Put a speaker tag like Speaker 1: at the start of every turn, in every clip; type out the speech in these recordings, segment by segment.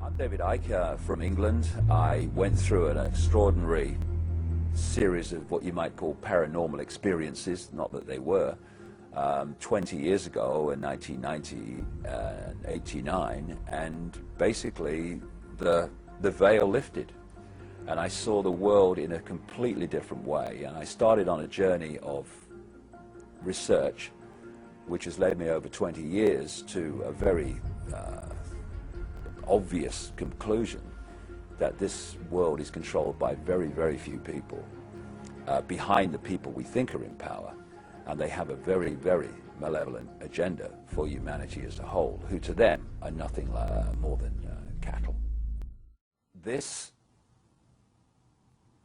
Speaker 1: I'm David Icke from England. I went through an extraordinary series of what you might call paranormal experiences, not that they were, 20 years ago in 1990 and 89, and basically the veil lifted and I saw the world in a completely different way, and I started on a journey of research which has led me over 20 years to a very obvious conclusion that this world is controlled by very, very few people behind the people we think are in power, and they have a very, very malevolent agenda for humanity as a whole, who to them are nothing more than cattle. This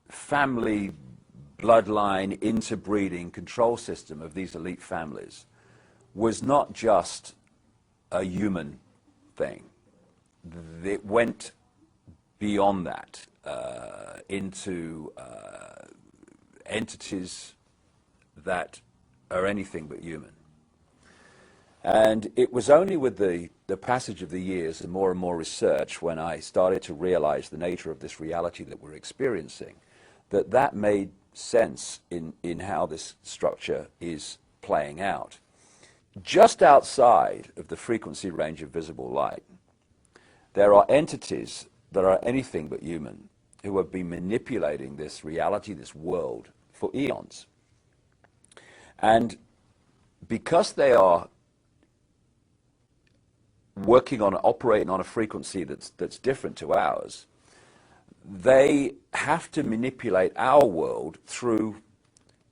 Speaker 1: family bloodline interbreeding control system of these elite families was not just a human thing. It went beyond that into entities that are anything but human. And it was only with the passage of the years and more research when I started to realize the nature of this reality that we're experiencing that made sense in how this structure is playing out. Just outside of the frequency range of visible light, there are entities that are anything but human who have been manipulating this reality, this world, for eons. And because they are operating on a frequency that's different to ours, they have to manipulate our world through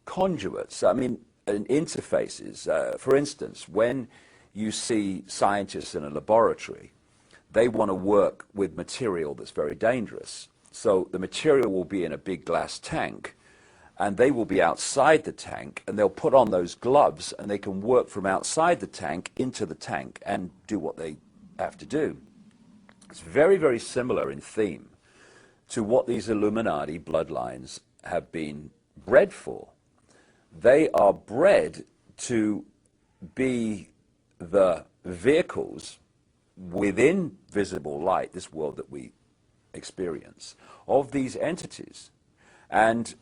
Speaker 1: conduits, and interfaces. For instance, when you see scientists in a laboratory, they want to work with material that's very dangerous. So the material will be in a big glass tank, and they will be outside the tank, and they'll put on those gloves, and they can work from outside the tank into the tank and do what they have to do. It's very, very similar in theme to what these Illuminati bloodlines have been bred for. They are bred to be the vehicles within visible light, this world that we experience, of these entities. And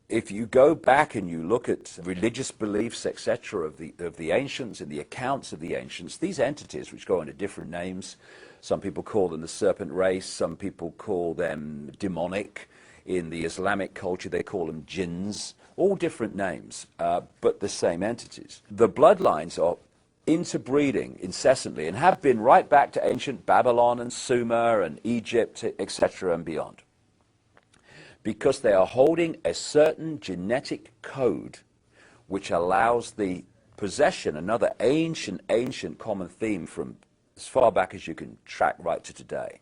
Speaker 1: if you go back and you look at religious beliefs, etc., of the ancients and the accounts of the ancients, these entities, which go under different names, some people call them the serpent race, some people call them demonic. In the Islamic culture, they call them jinns, all different names, but the same entities. The bloodlines are interbreeding incessantly and have been right back to ancient Babylon and Sumer and Egypt, etc., and beyond, because they are holding a certain genetic code which allows the possession, another ancient common theme from as far back as you can track right to today,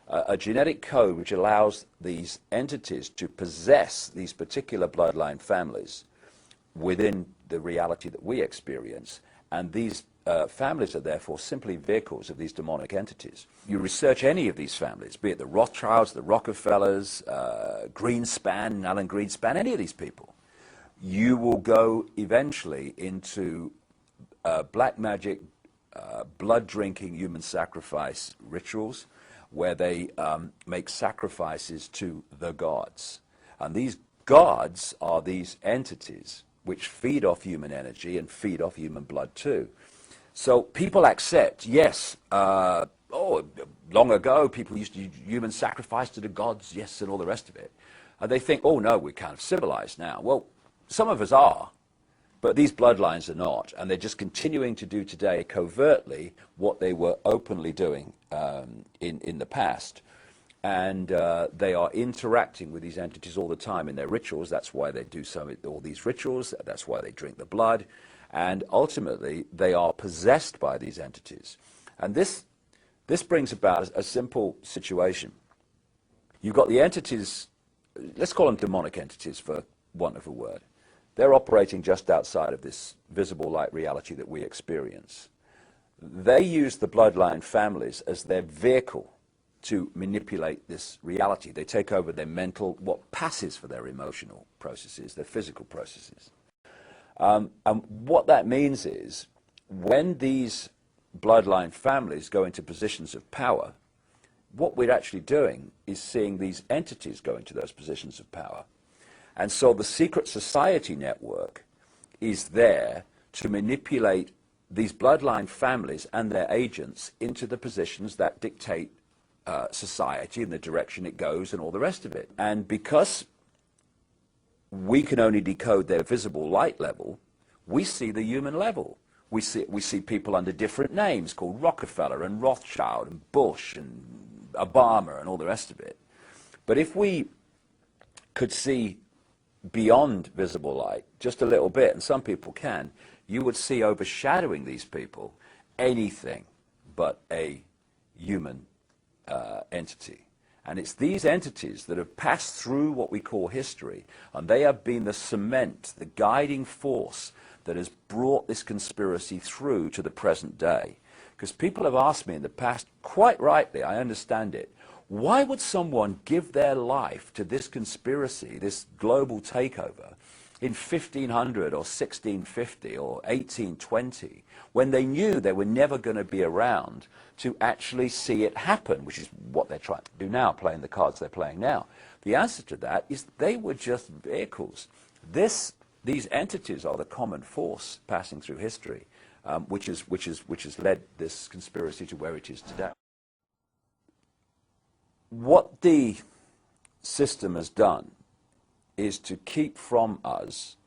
Speaker 1: a genetic code which allows these entities to possess these particular bloodline families within the reality that we experience. And these families are therefore simply vehicles of these demonic entities. You research any of these families, be it the Rothschilds, the Rockefellers, Greenspan, Alan Greenspan, any of these people, you will go eventually into black magic, blood-drinking human sacrifice rituals where they make sacrifices to the gods. And these gods are these entities which feed off human energy and feed off human blood too. So people accept, yes, long ago people used to do human sacrifice to the gods, yes, and all the rest of it. And they think, oh no, we're kind of civilized now. Well, some of us are, but these bloodlines are not, and they're just continuing to do today covertly what they were openly doing in the past. And they are interacting with these entities all the time in their rituals. That's why they do all these rituals. That's why they drink the blood. And ultimately, they are possessed by these entities. And this brings about a simple situation. You've got the entities, let's call them demonic entities for want of a word. They're operating just outside of this visible light reality that we experience. They use the bloodline families as their vehicle to manipulate this reality. They take over their mental, what passes for their emotional processes, their physical processes. And what that means is, when these bloodline families go into positions of power, what we're actually doing is seeing these entities go into those positions of power. And so the secret society network is there to manipulate these bloodline families and their agents into the positions that dictate society and the direction it goes and all the rest of it. And because we can only decode their visible light level, we see the human level. We see people under different names called Rockefeller and Rothschild and Bush and Obama and all the rest of it. But if we could see beyond visible light just a little bit, and some people can, you would see overshadowing these people anything but a human entity. And it's these entities that have passed through what we call history, and they have been the cement, the guiding force that has brought this conspiracy through to the present day. Because people have asked me in the past, quite rightly, I understand it, why would someone give their life to this conspiracy, this global takeover, in 1500 or 1650 or 1820, when they knew they were never going to be around to actually see it happen, which is what they're trying to do now, playing the cards they're playing now? The answer to that is they were just vehicles. These entities are the common force passing through history, which has led this conspiracy to where it is today. What the system has done is to keep from us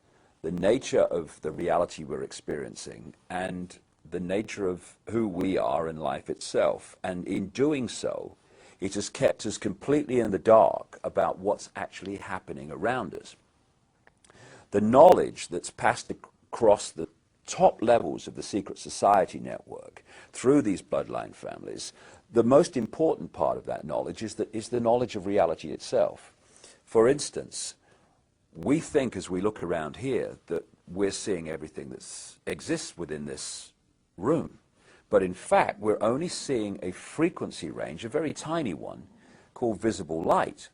Speaker 1: the nature of the reality we're experiencing and the nature of who we are in life itself. And in doing so, it has kept us completely in the dark about what's actually happening around us. The knowledge that's passed across the top levels of the secret society network through these bloodline families, the most important part of that knowledge is the knowledge of reality itself. For instance, we think as we look around here that we're seeing everything that exists within this room. But in fact, we're only seeing a frequency range, a very tiny one, called visible light.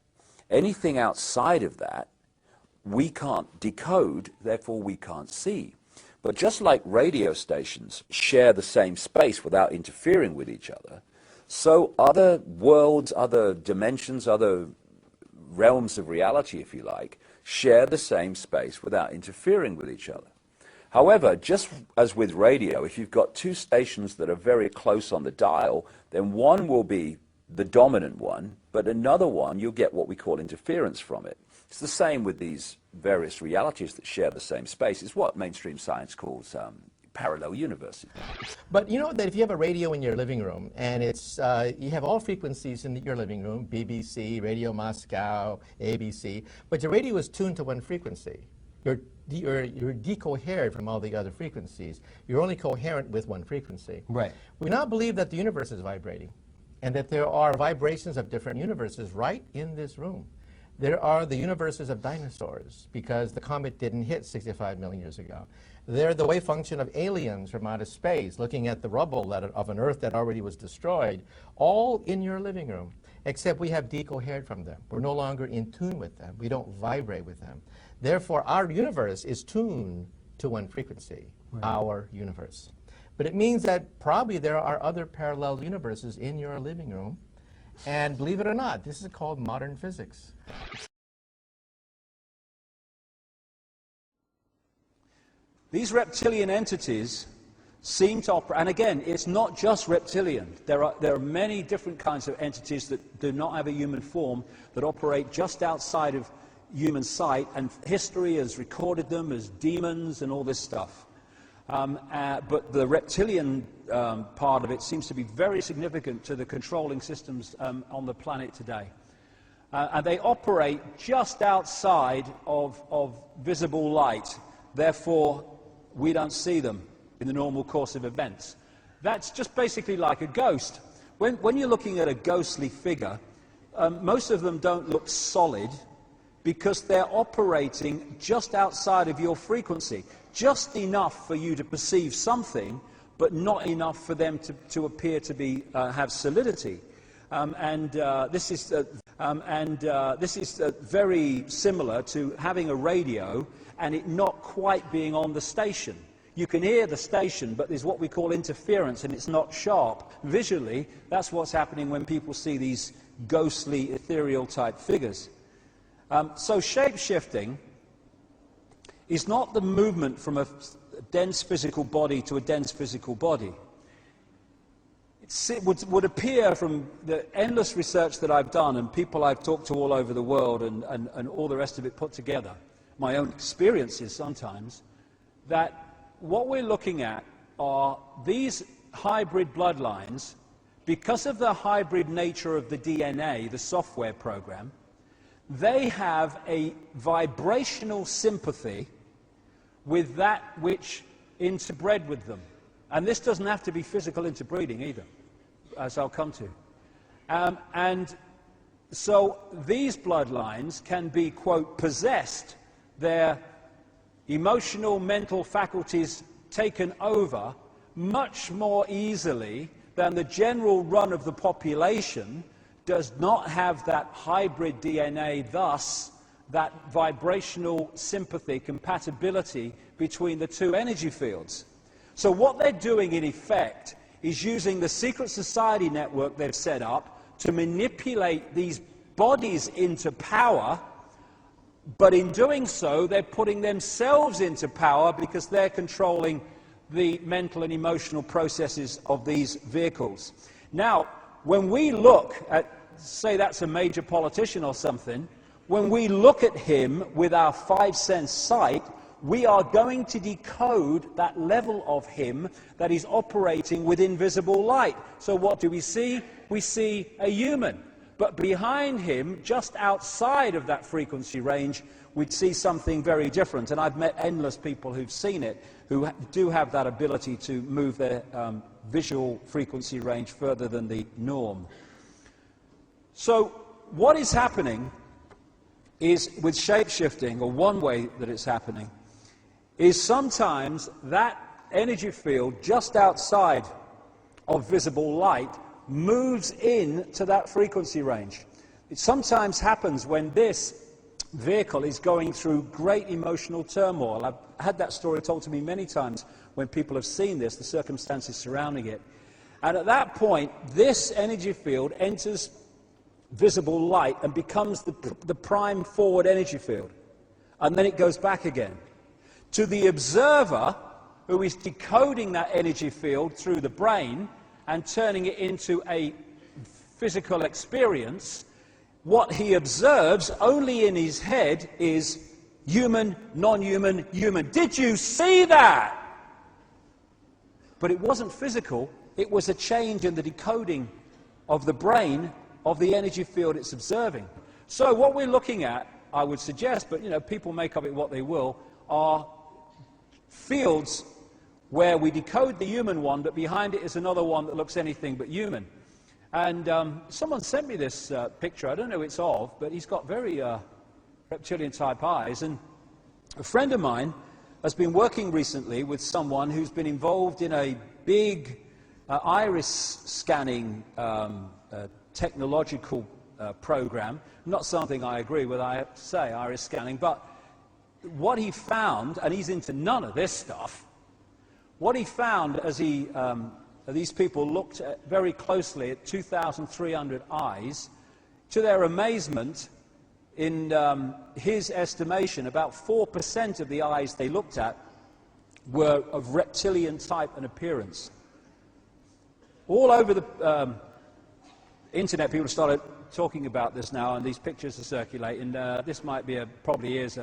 Speaker 1: Anything outside of that, we can't decode, therefore we can't see. But just like radio stations share the same space without interfering with each other, so other worlds, other dimensions, other realms of reality, if you like, share the same space without interfering with each other. However, just as with radio, if you've got two stations that are very close on the dial, then one will be the dominant one, but another one, you'll get what we call interference from it. It's the same with these various realities that share the same space. It's what mainstream science calls parallel universes.
Speaker 2: But you know that if you have a radio in your living room and it's you have all frequencies in your living room, BBC, Radio Moscow, ABC, but your radio is tuned to one frequency. You're decoherent from all the other frequencies. You're only coherent with one frequency.
Speaker 3: Right.
Speaker 2: We now believe that the universe is vibrating and that there are vibrations of different universes right in this room. There are the universes of dinosaurs because the comet didn't hit 65 million years ago. They're the wave function of aliens from outer space looking at the rubble of an Earth that already was destroyed, all in your living room, except we have decohered from them. We're no longer in tune with them. We don't vibrate with them. Therefore, our universe is tuned to one frequency, our universe. But it means that probably there are other parallel universes in your living room. And believe it or not, this is called modern physics.
Speaker 3: These reptilian entities seem to operate, and again, it's not just reptilian. There are many different kinds of entities that do not have a human form that operate just outside of human sight, and history has recorded them as demons and all this stuff. But the reptilian part of it seems to be very significant to the controlling systems on the planet today. And they operate just outside of visible light. Therefore, we don't see them in the normal course of events. That's just basically like a ghost. When you're looking at a ghostly figure, most of them don't look solid because they're operating just outside of your frequency. Just enough for you to perceive something, but not enough for them to appear to be have solidity. This is very similar to having a radio and it not quite being on the station. You can hear the station, but there's what we call interference, and it's not sharp. Visually, that's what's happening when people see these ghostly, ethereal-type figures. So shape-shifting is not the movement from a dense physical body to a dense physical body. It would appear from the endless research that I've done and people I've talked to all over the world and all the rest of it put together, my own experiences sometimes, that what we're looking at are these hybrid bloodlines. Because of the hybrid nature of the DNA, the software program, they have a vibrational sympathy with that which interbred with them. And this doesn't have to be physical interbreeding either, as I'll come to. And so these bloodlines can be, quote, possessed, their emotional, mental faculties taken over much more easily than the general run of the population does not have that hybrid DNA, thus that vibrational sympathy, compatibility between the two energy fields. So what they're doing in effect is using the secret society network they've set up to manipulate these bodies into power, but in doing so they're putting themselves into power because they're controlling the mental and emotional processes of these vehicles. Now, when we look at, say that's a major politician or something, when we look at him with our five-sense sight, we are going to decode that level of him that is operating with invisible light. So what do we see? We see a human. But behind him, just outside of that frequency range, we'd see something very different. And I've met endless people who've seen it, who do have that ability to move their visual frequency range further than the norm. So what is happening is, with shape-shifting, or one way that it's happening, is sometimes that energy field just outside of visible light moves in to that frequency range. It sometimes happens when this vehicle is going through great emotional turmoil. I've had that story told to me many times when people have seen this, the circumstances surrounding it. And at that point, this energy field enters visible light and becomes the prime forward energy field. And then it goes back again. To the observer, who is decoding that energy field through the brain and turning it into a physical experience, what he observes only in his head is human, non-human, human. Did you see that? But it wasn't physical. It was a change in the decoding of the brain of the energy field it's observing. So what we're looking at, I would suggest, but people make of it what they will, are fields where we decode the human one, but behind it is another one that looks anything but human. And someone sent me this picture. I don't know who it's of, but he's got very reptilian-type eyes. And a friend of mine has been working recently with someone who's been involved in a big iris scanning technological program. Not something I agree with, I have to say, iris scanning. But what he found, and he's into none of this stuff, what he found as these people looked very closely at 2,300 eyes, to their amazement, in his estimation, about 4% of the eyes they looked at were of reptilian type and appearance. All over the internet, people started talking about this now, and these pictures are circulating. This might be probably is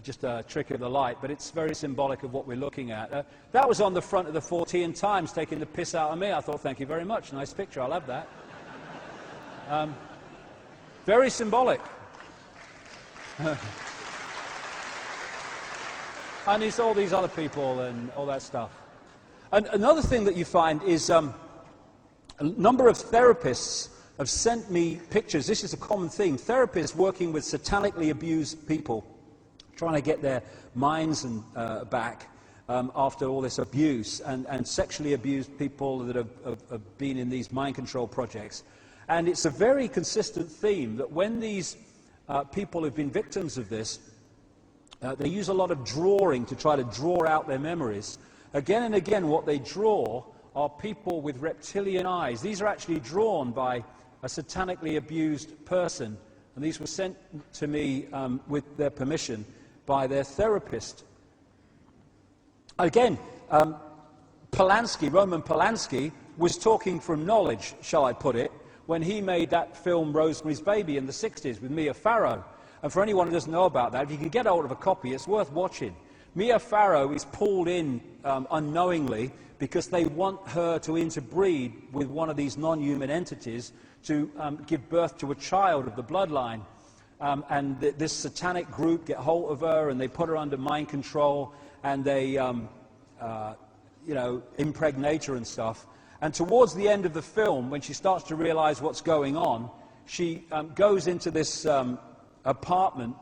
Speaker 3: just a trick of the light, but it's very symbolic of what we're looking at. That was on the front of the 14 Times, taking the piss out of me. I thought, thank you very much. Nice picture. I'll have that. Very symbolic. And it's all these other people and all that stuff. And another thing that you find is a number of therapists have sent me pictures. This is a common theme. Therapists working with satanically abused people, trying to get their minds back after all this abuse, and sexually abused people that have been in these mind control projects. And it's a very consistent theme that when these people who've been victims of this, they use a lot of drawing to try to draw out their memories. Again and again, what they draw are people with reptilian eyes. These are actually drawn by a satanically abused person, and these were sent to me with their permission by their therapist. Again, Roman Polanski, was talking from knowledge, shall I put it, when he made that film Rosemary's Baby in the 60s with Mia Farrow. And for anyone who doesn't know about that, if you can get hold of a copy, it's worth watching. Mia Farrow is pulled in unknowingly because they want her to interbreed with one of these non-human entities to give birth to a child of the bloodline. And this satanic group get hold of her and they put her under mind control and they, impregnate her and stuff. And towards the end of the film, when she starts to realize what's going on, she goes into this apartment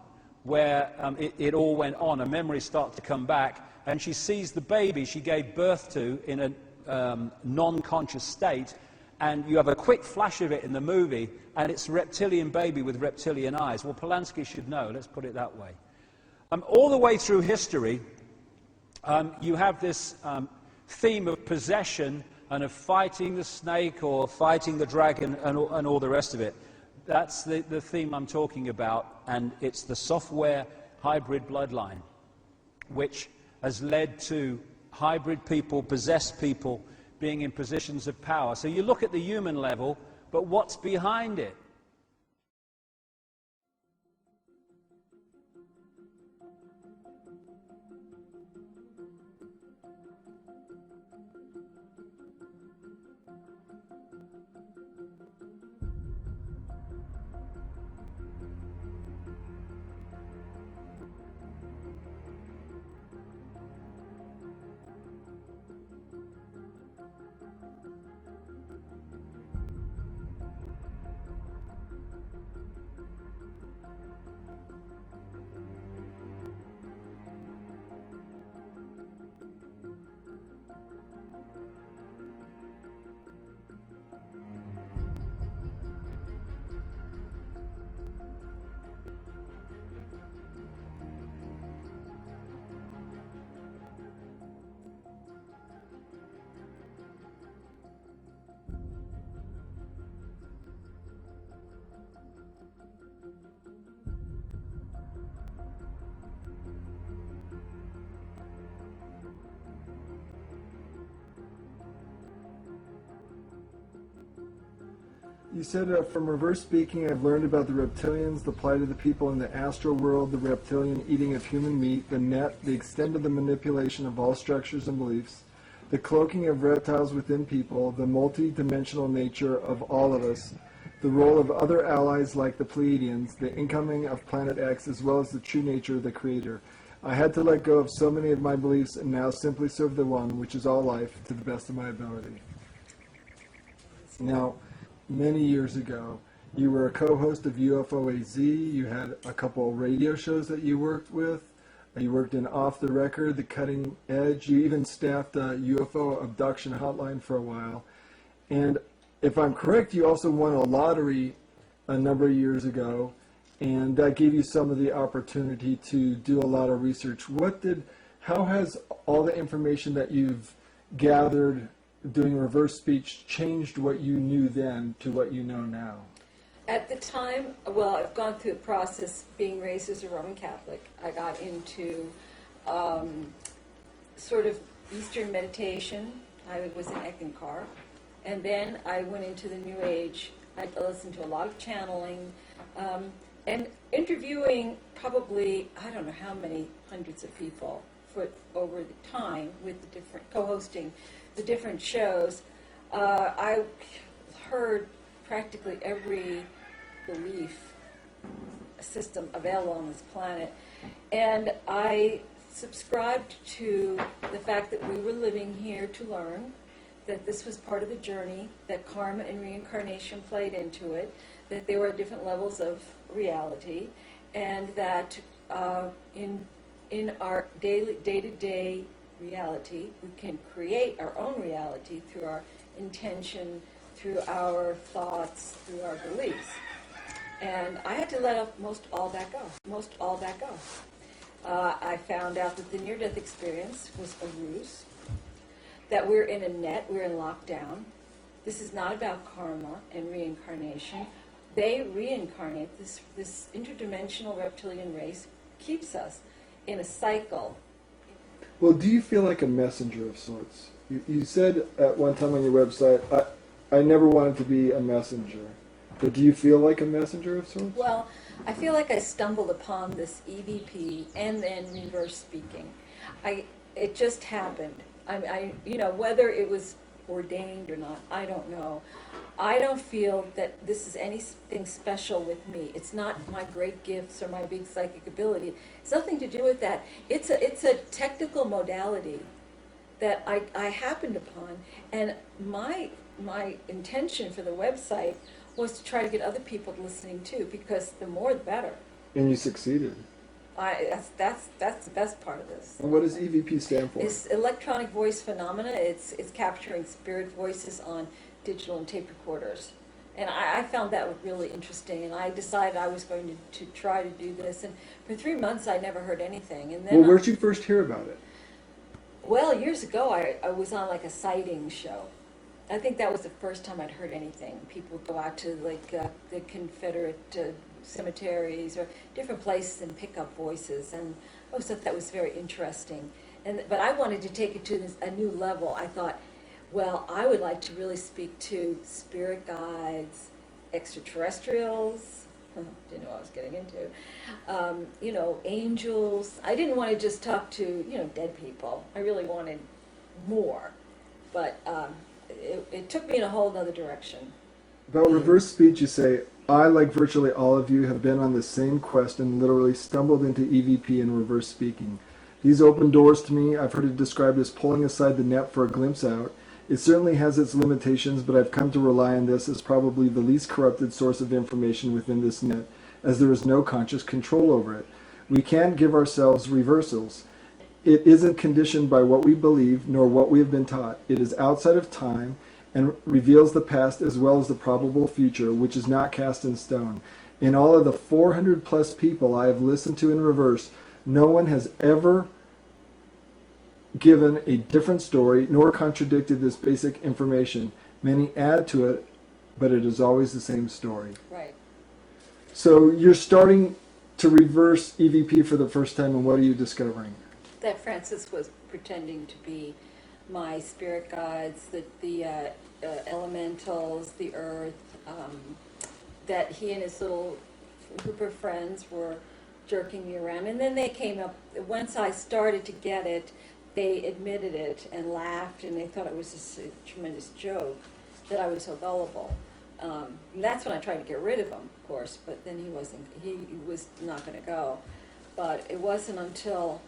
Speaker 3: where it all went on. Her memories start to come back, and she sees the baby she gave birth to in a non-conscious state, and you have a quick flash of it in the movie, and it's a reptilian baby with reptilian eyes. Well, Polanski should know, let's put it that way. All the way through history, you have this theme of possession and of fighting the snake or fighting the dragon and all the rest of it. That's the theme I'm talking about, and it's the software hybrid bloodline, which has led to hybrid people, possessed people, being in positions of power. So you look at the human level, but what's behind it?
Speaker 4: You said from reverse speaking, I've learned about the reptilians, the plight of the people in the astral world, the reptilian eating of human meat, the net, the extent of the manipulation of all structures and beliefs, the cloaking of reptiles within people, the multi-dimensional nature of all of us, the role of other allies like the Pleiadians, the incoming of Planet X, as well as the true nature of the Creator. I had to let go of so many of my beliefs and now simply serve the One, which is all life, to the best of my ability. Now, many years ago, you were a co-host of UFO AZ, you had a couple of radio shows that you worked with, you worked in Off the Record, The Cutting Edge, you even staffed a UFO abduction hotline for a while. And if I'm correct, you also won a lottery a number of years ago, and that gave you some of the opportunity to do a lot of research. How has all the information that you've gathered doing reverse speech changed what you knew then to what you know now?
Speaker 5: At the time, well, I've gone through the process being raised as a Roman Catholic. I got into sort of Eastern meditation. I was in Eckankar. And then I went into the New Age. I listened to a lot of channeling and interviewing probably, I don't know how many hundreds of people over the time with the different, co-hosting the different shows. I heard practically every belief system available on this planet, and I subscribed to the fact that we were living here to learn, that this was part of the journey, that karma and reincarnation played into it, that there were different levels of reality, and that in our day-to-day reality, we can create our own reality through our intention through our thoughts, through our beliefs. And I had to let most all that go. I found out that the near-death experience was a ruse, that we're in a net, we're in lockdown. This is not about karma and reincarnation. They reincarnate. This interdimensional reptilian race keeps us in a cycle.
Speaker 4: Well, do you feel like a messenger of sorts? You said at one time on your website, I never wanted to be a messenger. But do you feel like a messenger of sorts?
Speaker 5: Well, I feel like I stumbled upon this EVP and then reverse speaking. It just happened. Whether it was ordained or not, I don't know. I don't feel that this is anything special with me. It's not my great gifts or my big psychic ability. It's nothing to do with that. It's a technical modality that I happened upon, and my intention for the website was to try to get other people listening too, because the more the better.
Speaker 4: And you succeeded.
Speaker 5: That's the best part of this.
Speaker 4: And what does EVP stand for?
Speaker 5: It's electronic voice phenomena. It's capturing spirit voices on digital and tape recorders. And I found that really interesting, and I decided I was going to try to do this. And for 3 months, I never heard anything. And then,
Speaker 4: well, where'd you first hear about it?
Speaker 5: Well, years ago, I was on like a sighting show. I think that was the first time I'd heard anything. People go out to like the Confederate cemeteries or different places and pick up voices, and I always thought that was very interesting. But I wanted to take it to a new level. I thought, well, I would like to really speak to spirit guides, extraterrestrials. Didn't know what I was getting into. Angels. I didn't want to just talk to dead people. I really wanted more, but it took me in a whole other direction.
Speaker 4: About reverse speech, you say, I, like virtually all of you, have been on the same quest and literally stumbled into EVP and reverse speaking. These open doors to me. I've heard it described as pulling aside the net for a glimpse out. It certainly has its limitations, but I've come to rely on this as probably the least corrupted source of information within this net, as there is no conscious control over it. We can't give ourselves reversals. It isn't conditioned by what we believe, nor what we have been taught. It is outside of time and reveals the past as well as the probable future, which is not cast in stone. In all of the 400 plus people I have listened to in reverse, no one has ever given a different story nor contradicted this basic information. Many add to it, but it is always the same story.
Speaker 5: Right.
Speaker 4: So you're starting to reverse EVP for the first time, and what are you discovering?
Speaker 5: That Francis was pretending to be my spirit guides, the elementals, the earth, that he and his little group of friends were jerking me around. And then they came up, once I started to get it, they admitted it and laughed, and they thought it was just a tremendous joke that I was so gullible. And that's when I tried to get rid of him, of course, but then he was not going to go. But it wasn't until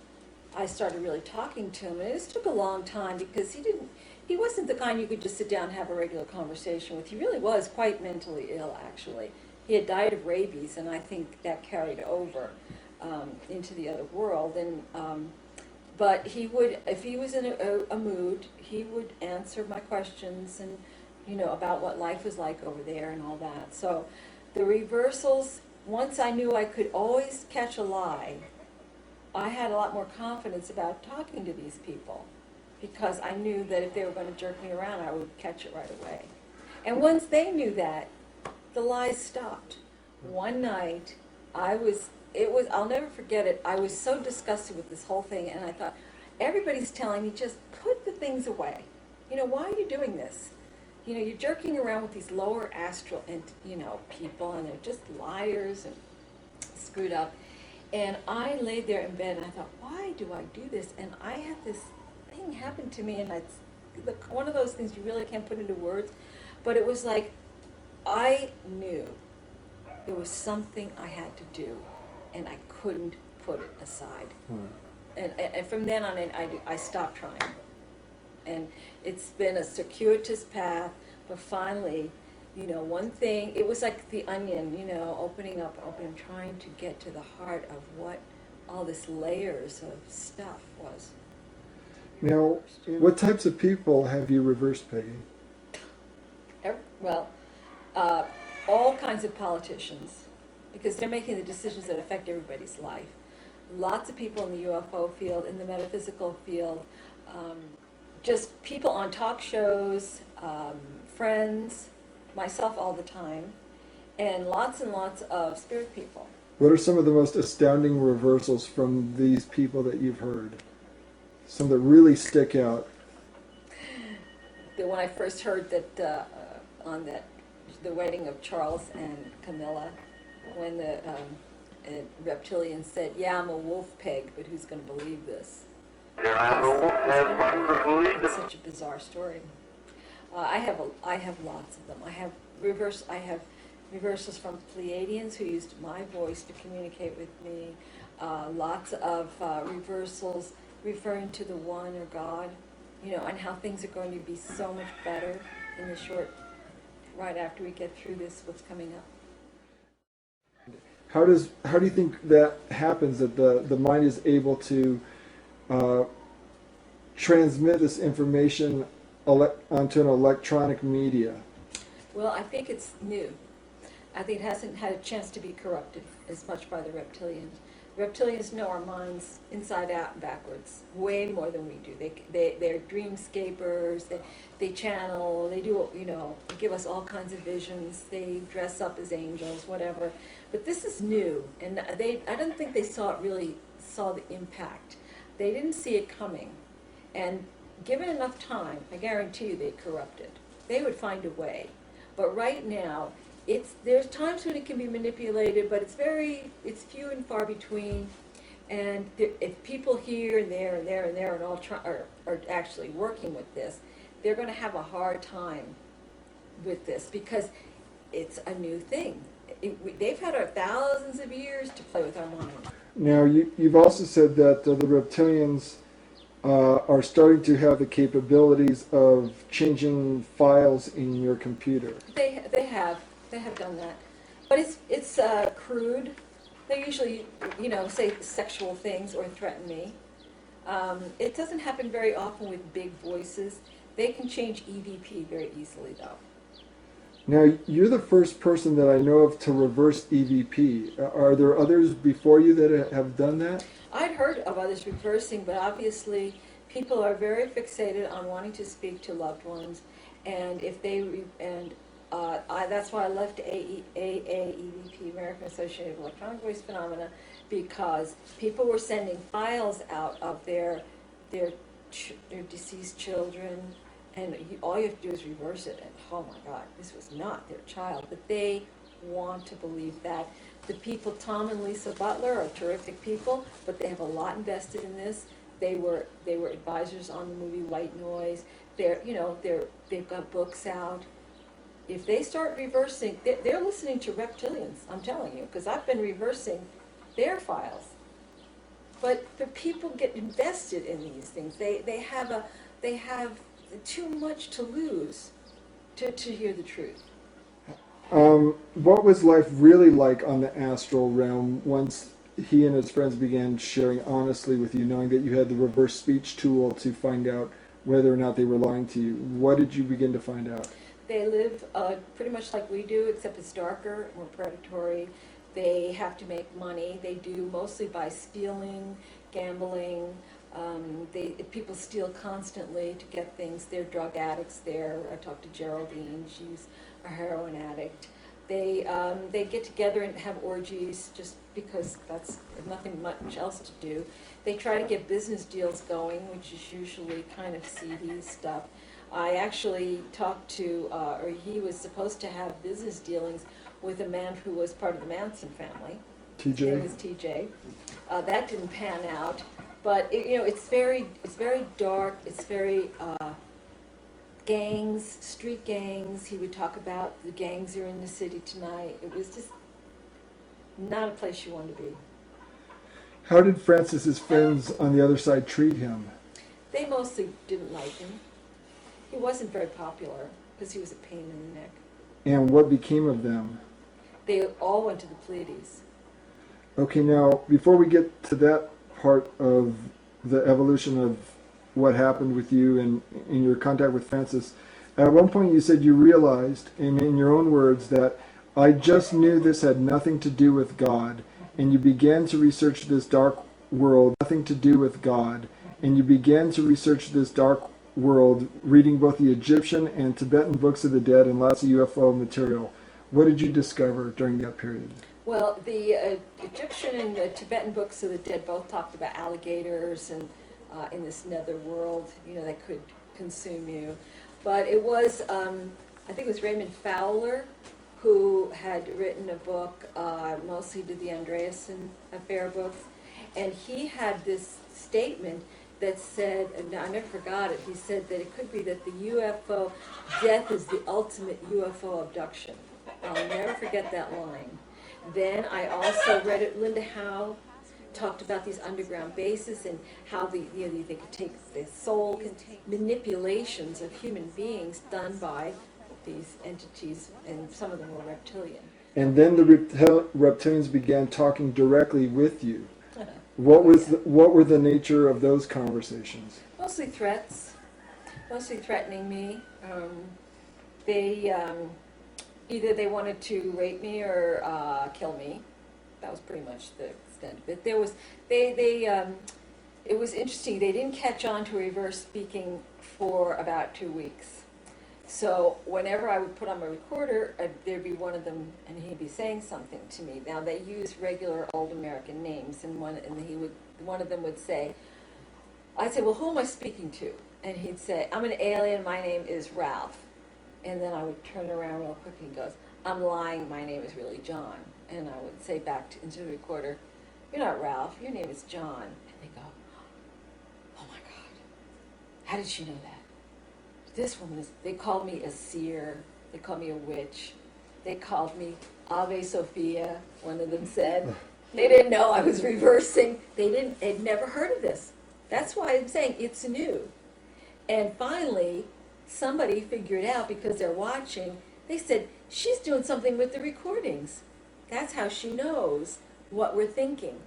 Speaker 5: I started really talking to him, and this took a long time because he wasn't the kind you could just sit down and have a regular conversation with. He really was quite mentally ill, actually. He had died of rabies, and I think that carried over into the other world. And but he would, if he was in a mood, he would answer my questions and about what life was like over there and all that. So the reversals, once I knew I could always catch a lie, I had a lot more confidence about talking to these people, because I knew that if they were going to jerk me around, I would catch it right away. And once they knew that, the lies stopped. One night, I'll never forget it. I was so disgusted with this whole thing, and I thought, everybody's telling me, just put the things away. Why are you doing this? You're jerking around with these lower astral and people, and they're just liars and screwed up. And I laid there in bed, and I thought, why do I do this? And I had this thing happen to me, and it's one of those things you really can't put into words, but it was like I knew it was something I had to do, and I couldn't put it aside. And from then on in, I stopped trying. And it's been a circuitous path, but finally, one thing, it was like the onion, opening, trying to get to the heart of what all this layers of stuff was.
Speaker 4: Now, what types of people have you reversed, Peggy?
Speaker 5: Well, all kinds of politicians, because they're making the decisions that affect everybody's life. Lots of people in the UFO field, in the metaphysical field, just people on talk shows, friends, myself all the time, and lots of spirit people.
Speaker 4: What are some of the most astounding reversals from these people that you've heard? Some that really stick out.
Speaker 5: When I first heard that on the wedding of Charles and Camilla, when the Reptilian said, "Yeah, I'm a wolf peg, but who's going to believe this?" It's such a bizarre story. I have lots of them. I have reversals from Pleiadians who used my voice to communicate with me. Lots of reversals referring to the One or God, and how things are going to be so much better in the right after we get through this, what's coming up.
Speaker 4: How do you think that happens, that the mind is able to transmit this information onto an electronic media?
Speaker 5: Well, I think it's new. I think it hasn't had a chance to be corrupted as much by the reptilians. Reptilians know our minds inside out and backwards, way more than we do. They're dreamscapers, they channel, they do, they give us all kinds of visions, they dress up as angels, whatever. But this is new, and I don't think they saw the impact. They didn't see it coming. And given enough time, I guarantee you they'd corrupt it. They would find a way. But right now, there's times when it can be manipulated, but it's few and far between. And if people here and there and there and there and all are actually working with this, they're going to have a hard time with this because it's a new thing. They've had thousands of years to play with our mind.
Speaker 4: Now, you've also said that the reptilians are starting to have the capabilities of changing files in your computer.
Speaker 5: They have done that, but it's crude. They usually say sexual things or threaten me. It doesn't happen very often with big voices. They can change EVP very easily though.
Speaker 4: Now, you're the first person that I know of to reverse EVP. Are there others before you that have done that?
Speaker 5: I'd heard of others reversing, but obviously people are very fixated on wanting to speak to loved ones, and that's why I left AAEVP, American Association of Electronic Voice Phenomena, because people were sending files out of their deceased children, and all you have to do is reverse it, and oh my God, this was not their child, but they want to believe that. The people, Tom and Lisa Butler, are terrific people, but they have a lot invested in this. They were advisors on the movie White Noise. They've got books out. If they start reversing, they're listening to reptilians, I'm telling you, because I've been reversing their files. But the people get invested in these things. They have too much to lose to hear the truth.
Speaker 4: What was life really like on the astral realm once he and his friends began sharing honestly with you, knowing that you had the reverse speech tool to find out whether or not they were lying to you? What did you begin to find out?
Speaker 5: They live pretty much like we do, except it's darker, more predatory. They have to make money. They do mostly by stealing, gambling. People steal constantly to get things. They're drug addicts there. I talked to Geraldine. She's a heroin addict. They get together and have orgies just because that's nothing much else to do. They try to get business deals going, which is usually kind of seedy stuff. I actually talked to, or he was supposed to have business dealings with a man who was part of the Manson family.
Speaker 4: TJ?
Speaker 5: It was TJ. That didn't pan out. But it's very dark. It's very gangs, street gangs. He would talk about the gangs are in the city tonight. It was just not a place you want to be.
Speaker 4: How did Francis's friends on the other side treat him?
Speaker 5: They mostly didn't like him. He wasn't very popular because he was a pain in the neck.
Speaker 4: And what became of them?
Speaker 5: They all went to the Pleiades.
Speaker 4: Okay, now, before we get to that part of the evolution of what happened with you and in your contact with Francis, At one point you said you realized, in your own words, that I just knew this had nothing to do with God, and you began to research this dark world, nothing to do with God, and you began to research this dark world, reading both the Egyptian and Tibetan books of the dead and lots of UFO material. What did you discover during that period?
Speaker 5: Well, the Egyptian and the Tibetan books of the dead both talked about alligators and in this nether world, that could consume you. But it was, I think it was Raymond Fowler who had written a book, mostly did the Andreasen Affair books, and he had this statement that said, and I never forgot it, he said that it could be that the UFO, death is the ultimate UFO abduction. I'll never forget that line. Then I also read it, Linda Howe talked about these underground bases and how they could take the soul manipulations of human beings done by these entities, and some of them were reptilian.
Speaker 4: And then the reptilians began talking directly with you. What were the nature of those conversations?
Speaker 5: Mostly threats, mostly threatening me. They either they wanted to rape me or kill me. That was pretty much the extent of it. There was it was interesting. They didn't catch on to reverse speaking for about 2 weeks. So whenever I would put on my recorder, there'd be one of them, and he'd be saying something to me. Now they use regular old American names, and one of them would say, I'd say, well, who am I speaking to? And he'd say, I'm an alien, my name is Ralph. And then I would turn around real quick and he goes, I'm lying, my name is really John. And I would say back into the recorder, you're not Ralph, your name is John. And they go, oh my God, how did she know that? This woman they called me a seer, they called me a witch, they called me Ave Sophia, one of them said. They didn't know I was reversing. They'd never heard of this. That's why I'm saying it's new. And finally, somebody figured out, because they're watching, they said, she's doing something with the recordings. That's how she knows what we're thinking.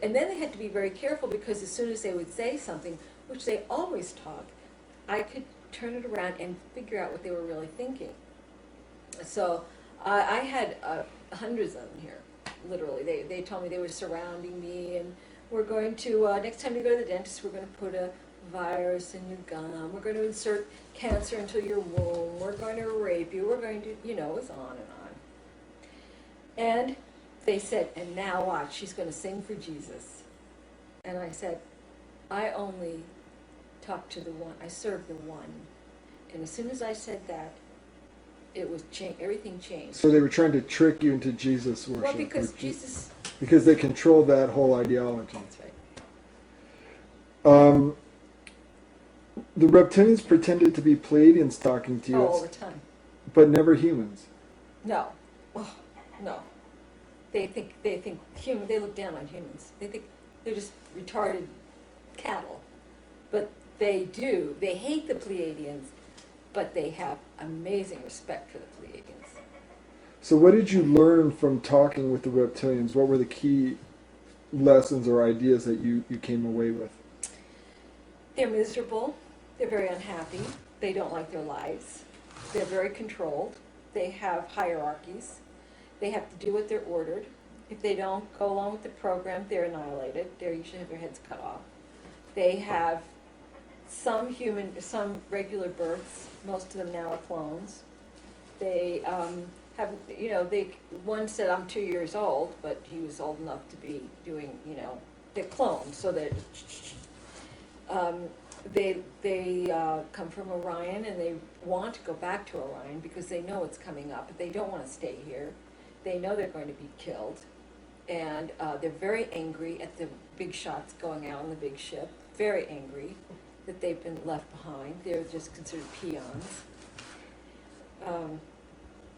Speaker 5: And then they had to be very careful, because as soon as they would say something, which they always talk, I could turn it around and figure out what they were really thinking. So I had hundreds of them here, literally. They told me they were surrounding me, and we're going to, next time you go to the dentist, we're going to put a virus in your gum, we're going to insert cancer into your womb, we're going to rape you, we're going to, it was on and on. And they said, and now watch, she's going to sing for Jesus. And I said, I only talk to the one, I serve the one. And as soon as I said that, it was everything changed.
Speaker 4: So they were trying to trick you into Jesus worship.
Speaker 5: Well, because Jesus...
Speaker 4: Because they controlled that whole ideology.
Speaker 5: That's right.
Speaker 4: The reptilians pretended to be Pleiadians talking to you.
Speaker 5: Oh, all the time.
Speaker 4: But never humans.
Speaker 5: No. Oh, no. They think human. They look down on humans. They think they're just retarded cattle. But they do. They hate the Pleiadians, but they have amazing respect for the Pleiadians.
Speaker 4: So what did you learn from talking with the reptilians? What were the key lessons or ideas that you came away with?
Speaker 5: They're miserable. They're very unhappy. They don't like their lives. They're very controlled. They have hierarchies. They have to do what they're ordered. If they don't go along with the program, they're annihilated. They usually have their heads cut off. They have some regular births. Most of them now are clones. They one said, I'm 2 years old, but he was old enough to be doing, they're clones, so that they come from Orion, and they want to go back to Orion because they know it's coming up, but they don't want to stay here. They know they're going to be killed, and they're very angry at the big shots going out on the big ship, very angry that they've been left behind. They're just considered peons.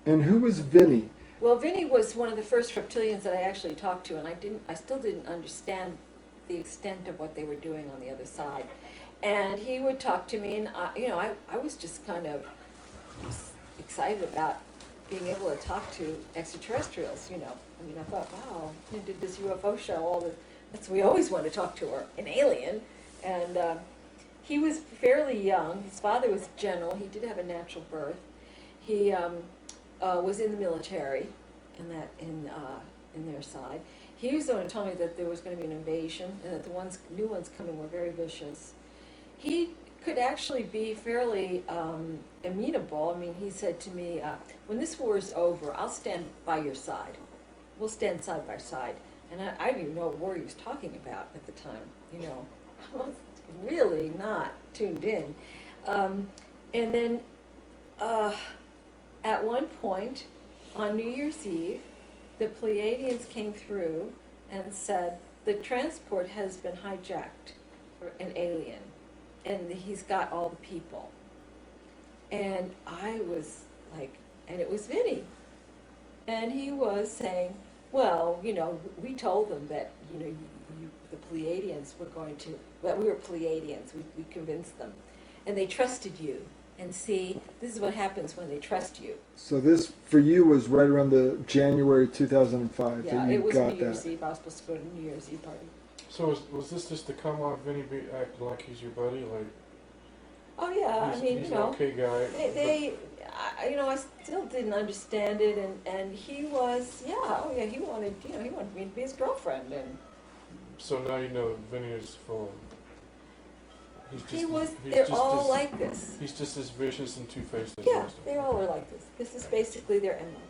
Speaker 4: And who was Vinny?
Speaker 5: Well, Vinny was one of the first reptilians that I actually talked to, and I still didn't understand the extent of what they were doing on the other side. And he would talk to me, and I was just kind of excited about being able to talk to extraterrestrials. I thought, wow, you did this UFO show. We always want to talk to an alien, and he was fairly young. His father was a general. He did have a natural birth. He was in the military, in their side. He was the one who told me that there was going to be an invasion and that the new ones coming were very vicious. He could actually be fairly amenable. I mean, he said to me, when this war is over, I'll stand by your side. We'll stand side by side. And I didn't even know what war he was talking about at the time, you know. I was really not tuned in. And then at one point, on New Year's Eve, the Pleiadians came through and said, the transport has been hijacked for an alien, and he's got all the people. And I was like, and it was Vinny. And he was saying, well, you know, we told them that, you know, the Pleiadians were going to, that we were Pleiadians, we convinced them. And they trusted you. And see, this is what happens when they trust you.
Speaker 4: So this, for you, was right around the January 2005
Speaker 5: Yeah,
Speaker 4: that you
Speaker 5: it was
Speaker 4: got
Speaker 5: New Year's
Speaker 4: that.
Speaker 5: Eve. I was supposed to go to the New Year's Eve party.
Speaker 6: So was this just to come off Vinny be acting like he's your buddy? Like,
Speaker 5: Oh yeah,
Speaker 6: he's,
Speaker 5: I mean,
Speaker 6: he's
Speaker 5: you
Speaker 6: an
Speaker 5: know,
Speaker 6: okay guy.
Speaker 5: you know, I still didn't understand it, and he was, yeah, oh yeah, he wanted me to be his girlfriend, and
Speaker 6: So now you know Vinny is full.
Speaker 5: they're all like this.
Speaker 6: He's just as vicious and two-faced as the
Speaker 5: Yeah,
Speaker 6: rest of
Speaker 5: they
Speaker 6: them.
Speaker 5: all are like this. This is basically their MO.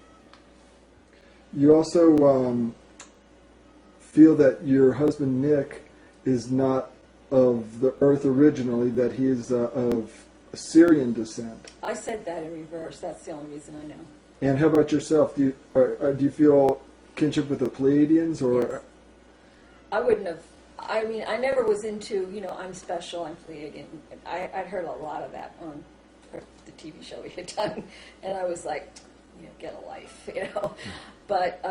Speaker 4: You also feel that your husband Nick is not of the earth originally, that he is of Assyrian descent.
Speaker 5: I said that in reverse. That's the only reason I know.
Speaker 4: And how about yourself? Do you feel kinship with the Pleiadians, or
Speaker 5: Yes. I wouldn't have. I mean, I never was into, you know, I'm special, I'm Pleiadian. I'd heard a lot of that on the TV show we had done, and I was like, you know, get a life, you know. But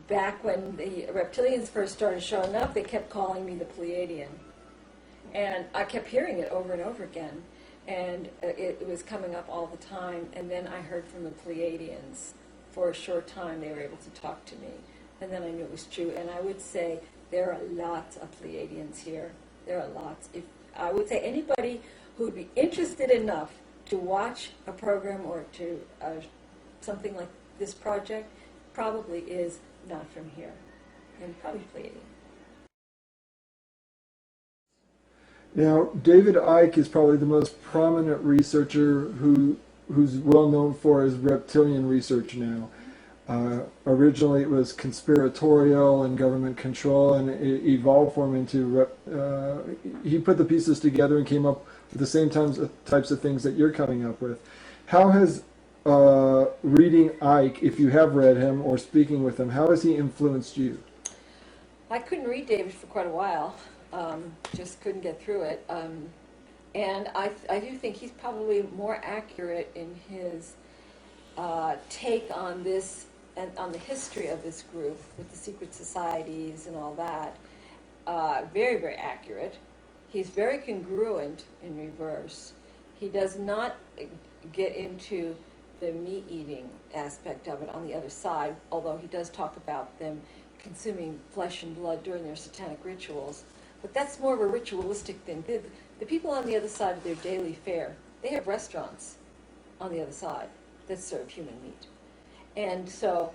Speaker 5: back when the Reptilians first started showing up, they kept calling me the Pleiadian. And I kept hearing it over and over again. And it was coming up all the time. And then I heard from the Pleiadians. For a short time, they were able to talk to me. And then I knew it was true. And I would say there are lots of Pleiadians here. There are lots. If I would say anybody who would be interested enough to watch a program or to something like this project probably is not from here. And probably Pleiadian.
Speaker 4: Now, David Icke is probably the most prominent researcher who's well known for his reptilian research now. Originally it was conspiratorial and government control, and it evolved for him into, he put the pieces together and came up with the same types of things that you're coming up with. How has reading Icke, if you have read him or speaking with him, how has he influenced you?
Speaker 5: I couldn't read David for quite a while. Just couldn't get through it. And I do think he's probably more accurate in his take on this and on the history of this group with the secret societies and all that. Very, very accurate. He's very congruent in reverse. He does not get into the meat-eating aspect of it on the other side, although he does talk about them consuming flesh and blood during their satanic rituals. But that's more of a ritualistic thing. The people on the other side of their daily fare, they have restaurants on the other side that serve human meat. And so,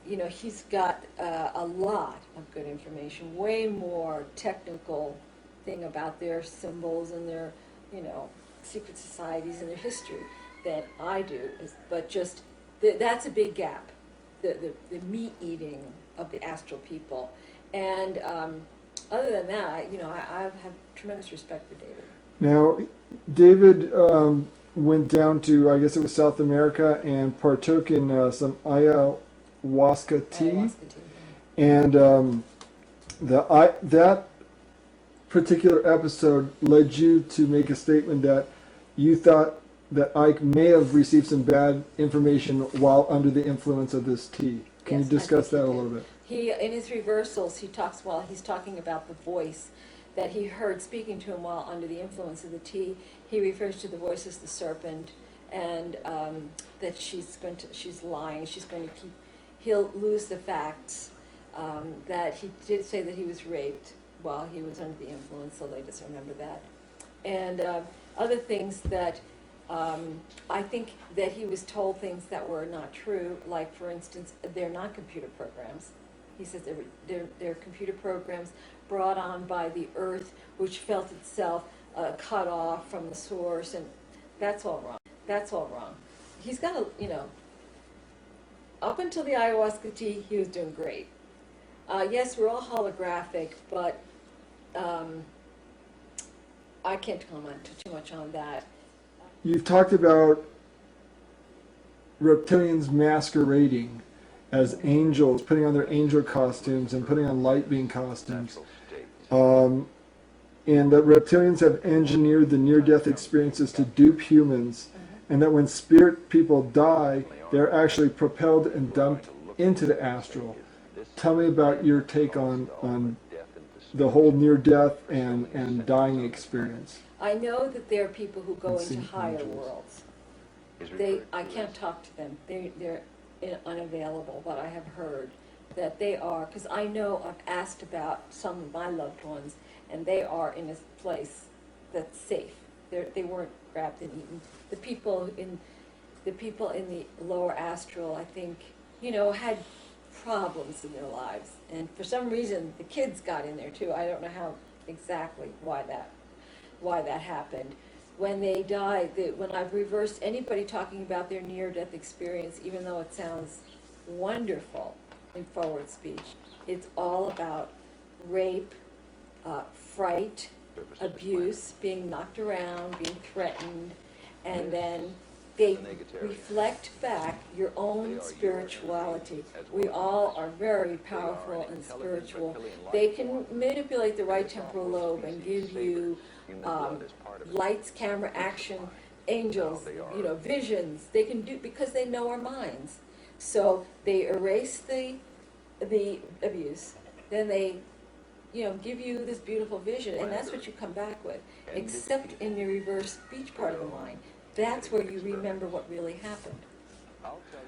Speaker 5: you know, he's got a lot of good information, way more technical thing about their symbols and their, you know, secret societies and their history than I do. But just, that's a big gap, the meat eating of the astral people. And other than that, you know, I have tremendous respect for David.
Speaker 4: Now, David went down to, I guess it was South America, and partook in some ayahuasca tea. And that particular episode led you to make a statement that you thought that Icke may have received some bad information while under the influence of this tea. Can
Speaker 5: Yes,
Speaker 4: you discuss that a
Speaker 5: did.
Speaker 4: little bit?
Speaker 5: He, in his reversals, he talks while he's talking about the voice that he heard speaking to him while under the influence of the tea. He refers to the voice as the serpent, and that she's lying. She's going to he'll lose the facts. That he did say that he was raped while he was under the influence. The ladies remember that. and other things that I think that he was told things that were not true, like, for instance, they're not computer programs. He says they're computer programs brought on by the Earth, which felt itself cut off from the source, and that's all wrong. That's all wrong. He's got a, up until the ayahuasca tea, he was doing great. Yes, we're all holographic, but I can't comment too much on that.
Speaker 4: You've talked about reptilians masquerading as angels, putting on their angel costumes and putting on light being costumes. And that reptilians have engineered the near-death experiences to dupe humans, and that when spirit people die, they're actually propelled and dumped into the astral. Tell me about your take on the whole near-death and dying experience.
Speaker 5: I know that there are people who go into higher worlds. I can't talk to them. They're unavailable, but I have heard that they are, because I know I've asked about some of my loved ones, and they are in a place that's safe. They weren't grabbed and eaten. The people in the lower astral, I think, had problems in their lives, and for some reason the kids got in there too. I don't know how exactly why that happened. When they die, when I've reversed anybody talking about their near-death experience, even though it sounds wonderful in forward speech, it's all about rape, fright, abuse, being knocked around, being threatened, and then they reflect back your own spirituality. We all are very powerful and spiritual. They can manipulate the right temporal lobe and give you lights, camera, action, angels, visions. They can do, because they know our minds. So they erase the abuse, then they give you this beautiful vision, and that's what you come back with, except in your reverse speech part of the mind. That's where you remember what really happened.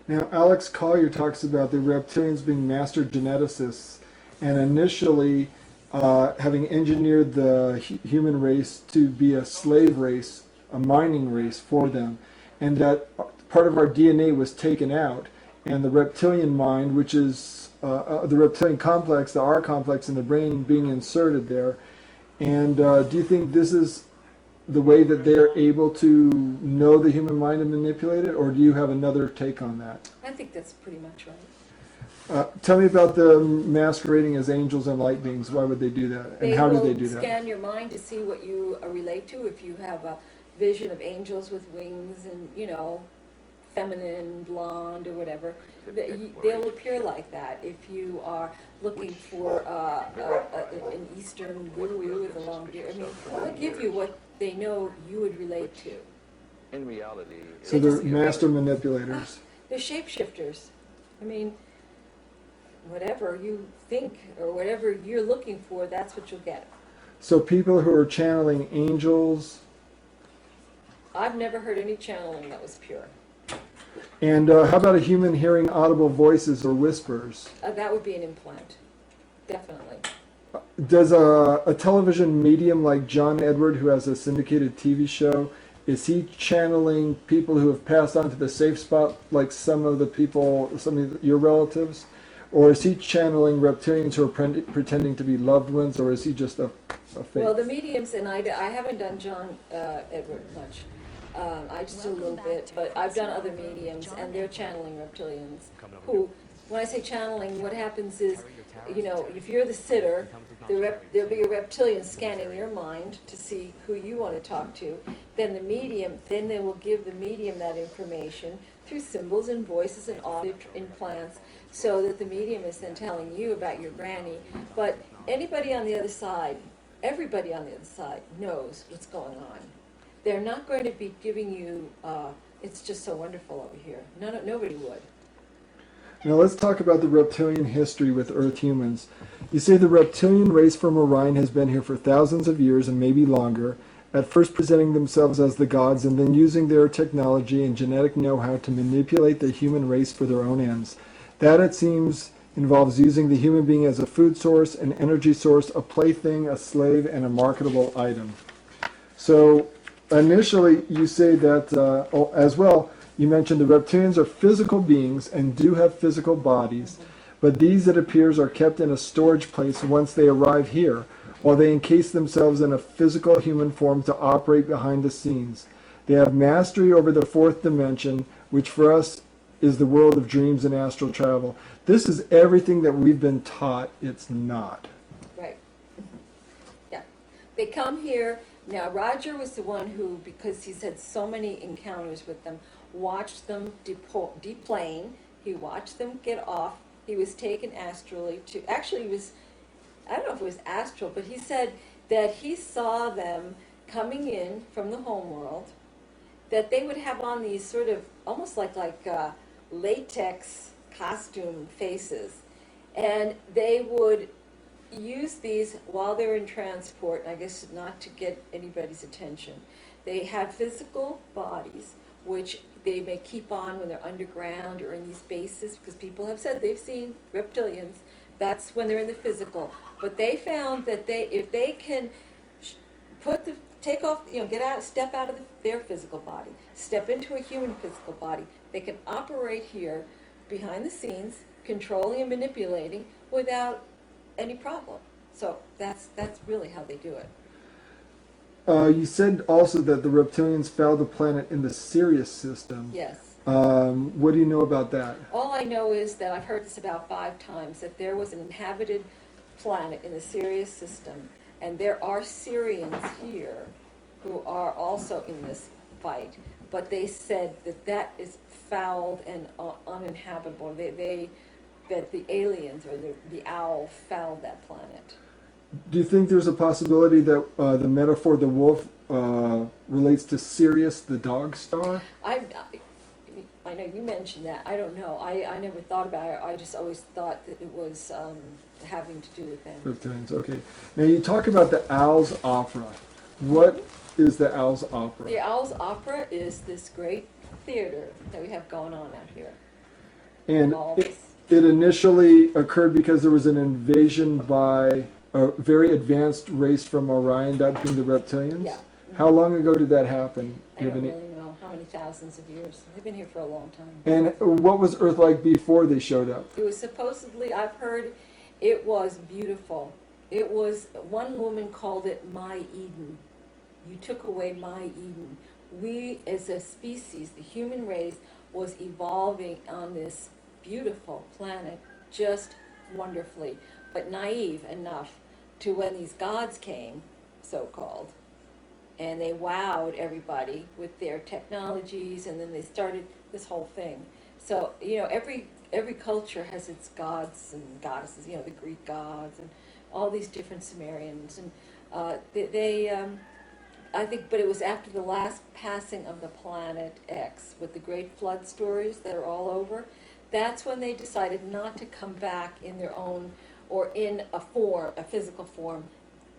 Speaker 4: Now, Alex Collier talks about the reptilians being master geneticists, and initially having engineered the human race to be a slave race, a mining race for them, and that part of our DNA was taken out, and the reptilian mind, which is the reptilian complex, the R complex in the brain, being inserted there. And do you think this is the way that they're able to know the human mind and manipulate it, or do you have another take on that?
Speaker 5: I think that's pretty much right.
Speaker 4: Tell me about the masquerading as angels and light beings. Why would they do that, and how do they do that?
Speaker 5: They will scan your mind to see what you relate to. If you have a vision of angels with wings and, feminine, blonde, or whatever, they'll appear like that. If you are looking for an Eastern guru with a long beard, they'll give you what they know you would relate to.
Speaker 1: In reality,
Speaker 4: So they're master manipulators.
Speaker 5: They're shapeshifters. Whatever you think or whatever you're looking for, that's what you'll get.
Speaker 4: So people who are channeling angels.
Speaker 5: I've never heard any channeling that was pure.
Speaker 4: And how about a human hearing audible voices or whispers?
Speaker 5: That would be an implant, definitely.
Speaker 4: Does a television medium like John Edward, who has a syndicated TV show, is he channeling people who have passed on to the safe spot, like some of your relatives? Or is he channeling reptilians who are pretending to be loved ones, or is he just a fake?
Speaker 5: Well, the mediums, and I haven't done John Edward much. I just do a little bit, but I've done other mediums, and they're channeling reptilians. Who, when I say channeling, what happens is, if you're the sitter, there'll be a reptilian scanning your mind to see who you want to talk to. Then they will give the medium that information through symbols and voices and audio implants, so that the medium is then telling you about your granny. But anybody on the other side, everybody on the other side knows what's going on. They're not going to be giving you, it's just so wonderful over here. Nobody would.
Speaker 4: Now let's talk about the reptilian history with Earth humans. You say the reptilian race from Orion has been here for thousands of years and maybe longer, at first presenting themselves as the gods and then using their technology and genetic know-how to manipulate the human race for their own ends. That, it seems, involves using the human being as a food source, an energy source, a plaything, a slave, and a marketable item. So initially you say that, as well, you mentioned the reptilians are physical beings and do have physical bodies, but these, it appears, are kept in a storage place once they arrive here, while they encase themselves in a physical human form to operate behind the scenes. They have mastery over the fourth dimension, which for us is the world of dreams and astral travel. This is everything that we've been taught it's not.
Speaker 5: Right. Yeah. They come here. Now, Roger was the one who, because he's had so many encounters with them, watched them deplane. He watched them get off. He was taken astrally to, actually, he was, I don't know if it was astral, but he said that he saw them coming in from the homeworld, that they would have on these sort of, almost like latex costume faces. And they would use these while they're in transport, and I guess not to get anybody's attention. They have physical bodies, which they may keep on when they're underground or in these bases, because people have said they've seen reptilians. That's when they're in the physical. But they found that if they can take off, get out, step out of their physical body, step into a human physical body, they can operate here behind the scenes, controlling and manipulating without any problem. So that's really how they do it.
Speaker 4: You said also that the reptilians found a planet in the Sirius system.
Speaker 5: Yes.
Speaker 4: What do you know about that?
Speaker 5: All I know is that I've heard this about 5 times, that there was an inhabited planet in the Sirius system, and there are Syrians here who are also in this fight, but they said that is fouled and uninhabitable. That the aliens or the owl fouled that planet.
Speaker 4: Do you think there's a possibility that the metaphor, the wolf, relates to Sirius, the dog star?
Speaker 5: I know you mentioned that. I don't know. I never thought about it. I just always thought that it was having to do with them.
Speaker 4: Reptilians, okay. Now you talk about the Owl's Opera. What is the Owl's Opera?
Speaker 5: The Owl's Opera is this great theater that we have going on out here.
Speaker 4: And it initially occurred because there was an invasion by a very advanced race from Orion, that being the Reptilians?
Speaker 5: Yeah.
Speaker 4: How long ago did that happen?
Speaker 5: I don't really know how many thousands of years. They've been here for a long time.
Speaker 4: And what was Earth like before they showed up?
Speaker 5: It was supposedly, I've heard, it was beautiful. It was, one woman called it my Eden. You took away my Eden. We, as a species, the human race, was evolving on this beautiful planet just wonderfully, but naive enough to when these gods came, so-called, and they wowed everybody with their technologies, and then they started this whole thing. So, every culture has its gods and goddesses, the Greek gods and all these different Sumerians, and I think, but it was after the last passing of the planet X with the great flood stories that are all over, that's when they decided not to come back in their own, or in a physical form.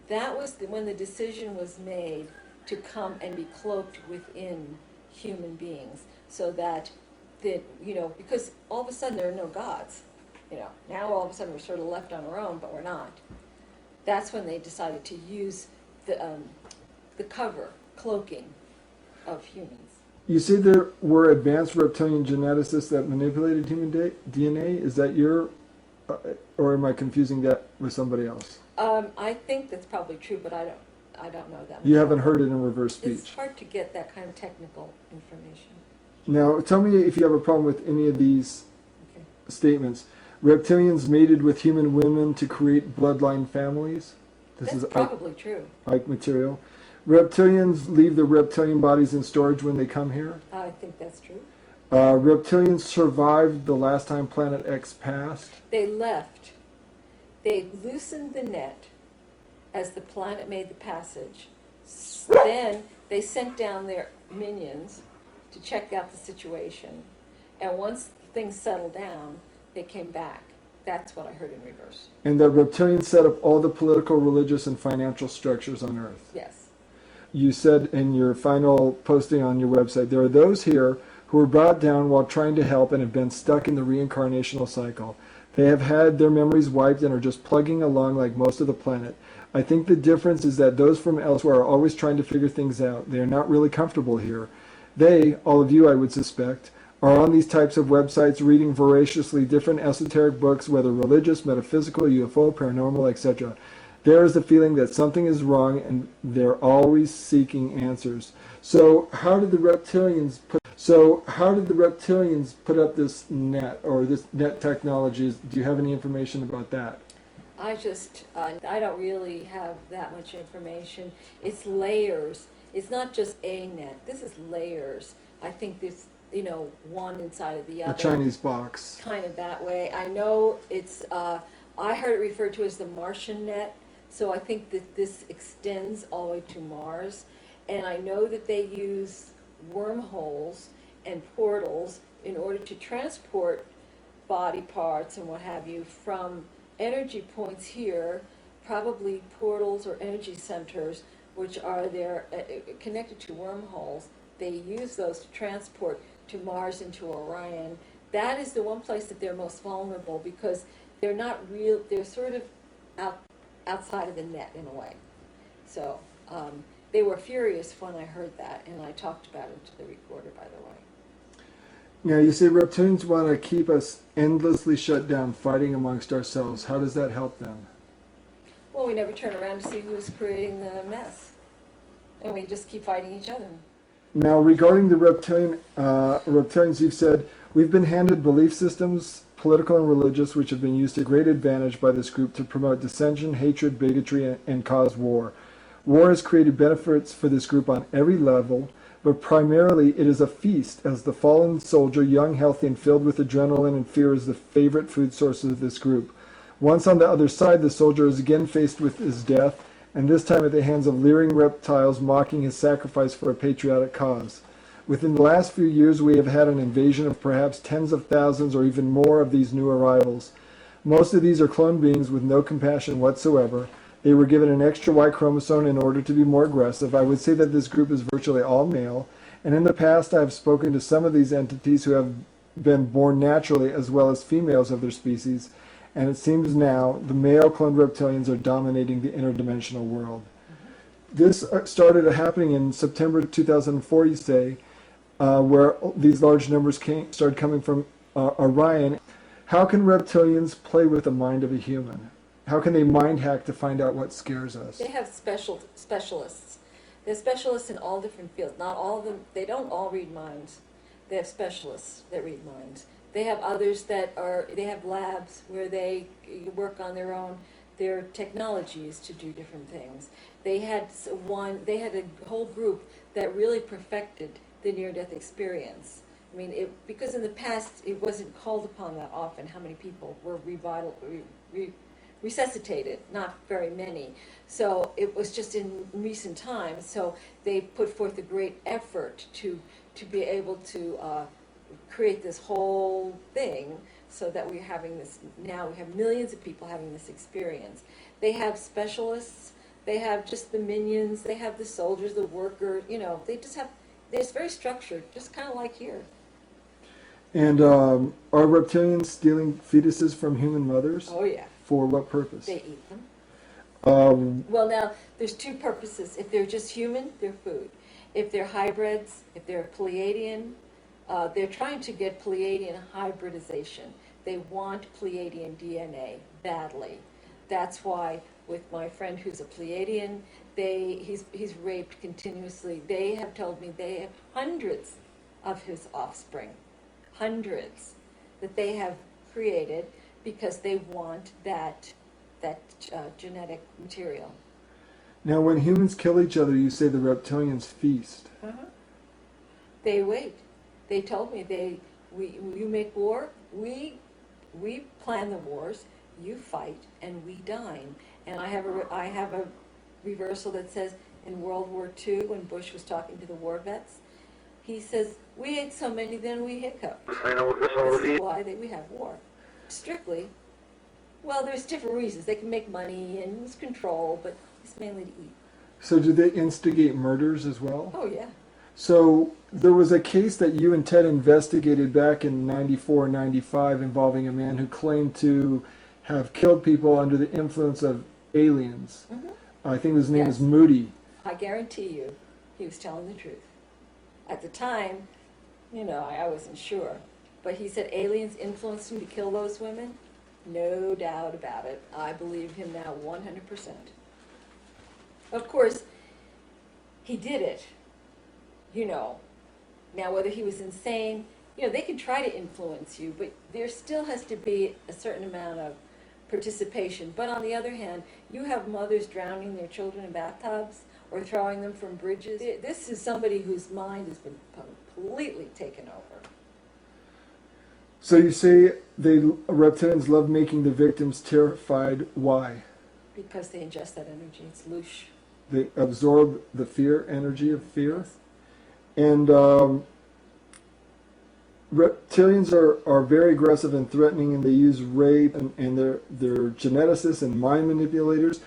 Speaker 5: That was when the decision was made to come and be cloaked within human beings, so that, because all of a sudden there are no gods. Now all of a sudden we're sort of left on our own, but we're not. That's when they decided to use the cloaking of humans.
Speaker 4: You say there were advanced reptilian geneticists that manipulated human DNA. Is that or am I confusing that with somebody else?
Speaker 5: I think that's probably true, but I don't know that.
Speaker 4: You haven't heard it in reverse speech.
Speaker 5: It's hard to get that kind of technical information.
Speaker 4: Now, tell me if you have a problem with any of these statements. Reptilians mated with human women to create bloodline families.
Speaker 5: That's probably true.
Speaker 4: Icke material. Reptilians leave the reptilian bodies in storage when they come here.
Speaker 5: I think that's true.
Speaker 4: Reptilians survived the last time Planet X passed.
Speaker 5: They left. They loosened the net as the planet made the passage. Then they sent down their minions to check out the situation. And once things settled down, they came back. That's what I heard in reverse.
Speaker 4: And the reptilians set up all the political, religious, and financial structures on Earth.
Speaker 5: Yes.
Speaker 4: You said in your final posting on your website, there are those here who were brought down while trying to help and have been stuck in the reincarnational cycle. They have had their memories wiped and are just plugging along like most of the planet. I think the difference is that those from elsewhere are always trying to figure things out. They are not really comfortable here. They, all of you I would suspect, are on these types of websites reading voraciously different esoteric books, whether religious, metaphysical, UFO, paranormal, etc. There is the feeling that something is wrong and they're always seeking answers. So how did the reptilians put up this net, or this net technology? Do you have any information about that?
Speaker 5: I don't really have that much information. It's layers. It's not just a net. This is layers. I think this, one inside of the other.
Speaker 4: A Chinese box.
Speaker 5: Kind of that way. I know it's, I heard it referred to as the Martian net, so I think that this extends all the way to Mars. And I know that they use wormholes and portals in order to transport body parts and what have you from energy points here, probably portals or energy centers, which are there connected to wormholes. They use those to transport to Mars and to Orion. That is the one place that they're most vulnerable, because they're not real, they're sort of outside of the net in a way. So they were furious when I heard that, and I talked about it to the recorder, by the way.
Speaker 4: Now, you say reptilians want to keep us endlessly shut down, fighting amongst ourselves. How does that help them?
Speaker 5: Well, we never turn around to see who's creating the mess, and we just keep fighting each other.
Speaker 4: Now, regarding the reptilians, you've said, we've been handed belief systems, political and religious, which have been used to great advantage by this group to promote dissension, hatred, bigotry, and cause war. War has created benefits for this group on every level, but primarily it is a feast, as the fallen soldier, young, healthy, and filled with adrenaline and fear, is the favorite food sources of this group. Once on the other side, the soldier is again faced with his death, and this time at the hands of leering reptiles mocking his sacrifice for a patriotic cause. Within the last few years, we have had an invasion of perhaps tens of thousands or even more of these new arrivals. Most of these are clone beings with no compassion whatsoever. They were given an extra Y chromosome in order to be more aggressive. I would say that this group is virtually all male, and in the past I have spoken to some of these entities who have been born naturally as well as females of their species, and it seems now the male cloned reptilians are dominating the interdimensional world. This started happening in September 2004, you say, where these large numbers started coming from Orion. How can reptilians play with the mind of a human? How can they mind hack to find out what scares us?
Speaker 5: They have specialists. They're specialists in all different fields. Not all of them, they don't all read minds. They have specialists that read minds. They have others they have labs where they work on their technologies to do different things. They had a whole group that really perfected the near-death experience. I mean, because in the past it wasn't called upon that often how many people were resuscitated, not very many. So it was just in recent times. So they put forth a great effort to be able to create this whole thing, so that we're having this, now we have millions of people having this experience. They have specialists, they have just the minions, they have the soldiers, the workers, they just have, it's very structured, just kind of like here.
Speaker 4: And are reptilians stealing fetuses from human mothers?
Speaker 5: Oh yeah.
Speaker 4: For what purpose?
Speaker 5: They eat them. Well, now, there's two purposes. If they're just human, they're food. If they're hybrids, if they're Pleiadian, they're trying to get Pleiadian hybridization. They want Pleiadian DNA badly. That's why with my friend who's a Pleiadian, he's raped continuously. They have told me they have hundreds of his offspring, hundreds, that they have created because they want that genetic material.
Speaker 4: Now, when humans kill each other, you say the reptilians feast.
Speaker 5: They wait. They told me you make war, we plan the wars, you fight, and we dine. And I have a reversal that says in World War II, when Bush was talking to the war vets, he says, we ate so many, then we hiccuped. This is why we have war. Strictly, well, there's different reasons. They can make money and lose control, but it's mainly to eat.
Speaker 4: So do they instigate murders as well?
Speaker 5: Oh, yeah.
Speaker 4: So there was a case that you and Ted investigated back in 94, 95 involving a man who claimed to have killed people under the influence of aliens.
Speaker 5: Mhm.
Speaker 4: I think his name
Speaker 5: Yes.
Speaker 4: is Moody.
Speaker 5: I guarantee you, he was telling the truth. At the time, I wasn't sure. But he said aliens influenced him to kill those women. No doubt about it. I believe him now 100%. Of course, he did it, Now, whether he was insane, they can try to influence you, but there still has to be a certain amount of participation. But on the other hand, you have mothers drowning their children in bathtubs or throwing them from bridges. This is somebody whose mind has been completely taken over.
Speaker 4: So you say reptilians love making the victims terrified. Why?
Speaker 5: Because they ingest that energy. It's loosh.
Speaker 4: They absorb the fear, energy of fear.
Speaker 5: Yes.
Speaker 4: And reptilians are very aggressive and threatening, and they use rape, and they're geneticists and mind manipulators.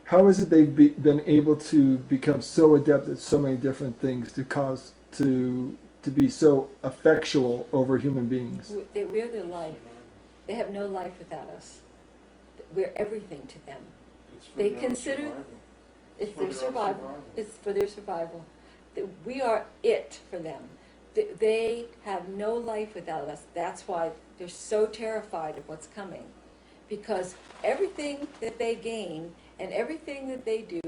Speaker 4: How is it they've been able to become so adept at so many different things to be so effectual over human beings?
Speaker 5: We're their life. They have no life without us. We're everything to them. They consider it's their survival. It's for their survival. We are it for them. They have no life without us. That's why they're so terrified of what's coming. Because everything that they gain and everything that they do,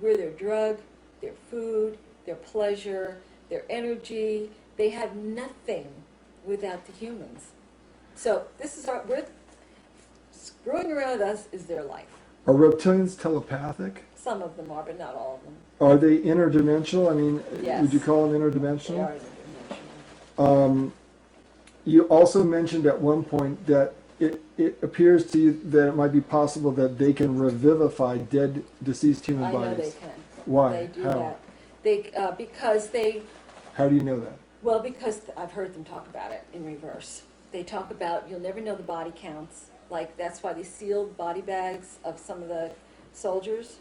Speaker 5: we're their drug, their food, their pleasure, their energy. They have nothing without the humans. So screwing around us is their life.
Speaker 4: Are reptilians telepathic?
Speaker 5: Some of them are, but not all of them.
Speaker 4: Are they interdimensional? I mean,
Speaker 5: Yes.
Speaker 4: would you call them
Speaker 5: They
Speaker 4: interdimensional?
Speaker 5: are interdimensional.
Speaker 4: You also mentioned at one point that it appears to you that it might be possible that they can revivify dead, deceased human
Speaker 5: I
Speaker 4: bodies.
Speaker 5: know they can.
Speaker 4: Why?
Speaker 5: They do
Speaker 4: How?
Speaker 5: that. Because
Speaker 4: How do you know that?
Speaker 5: well, because I've heard them talk about it in reverse. They talk about you'll never know the body counts. Like that's why they sealed body bags of some of the soldiers.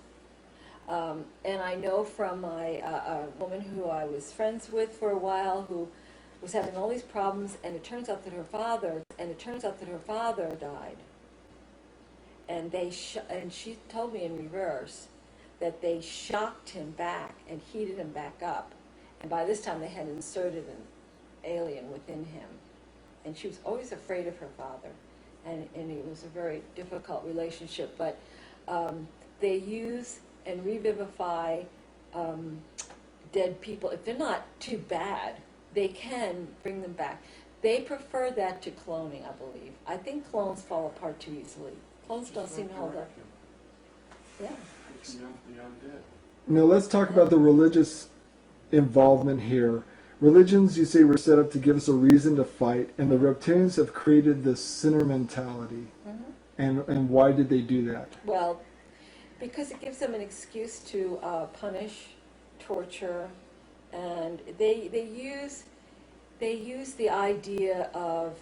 Speaker 5: And I know from a woman who I was friends with for a while who was having all these problems, and it turns out that her father died. And and she told me in reverse that they shocked him back and heated him back up. And by this time they had inserted an alien within him. And she was always afraid of her father. And it was a very difficult relationship. But they use and revivify dead people. If they're not too bad, they can bring them back. They prefer that to cloning, I believe. I think clones fall apart too easily. Clones don't seem to hold up. Yeah.
Speaker 6: It's the undead.
Speaker 4: Now let's talk about the religious involvement here. Religions, you say, were set up to give us a reason to fight, and the reptilians have created this sinner mentality. Mm-hmm. And why did they do that?
Speaker 5: Well, because it gives them an excuse to punish, torture, and they use the idea of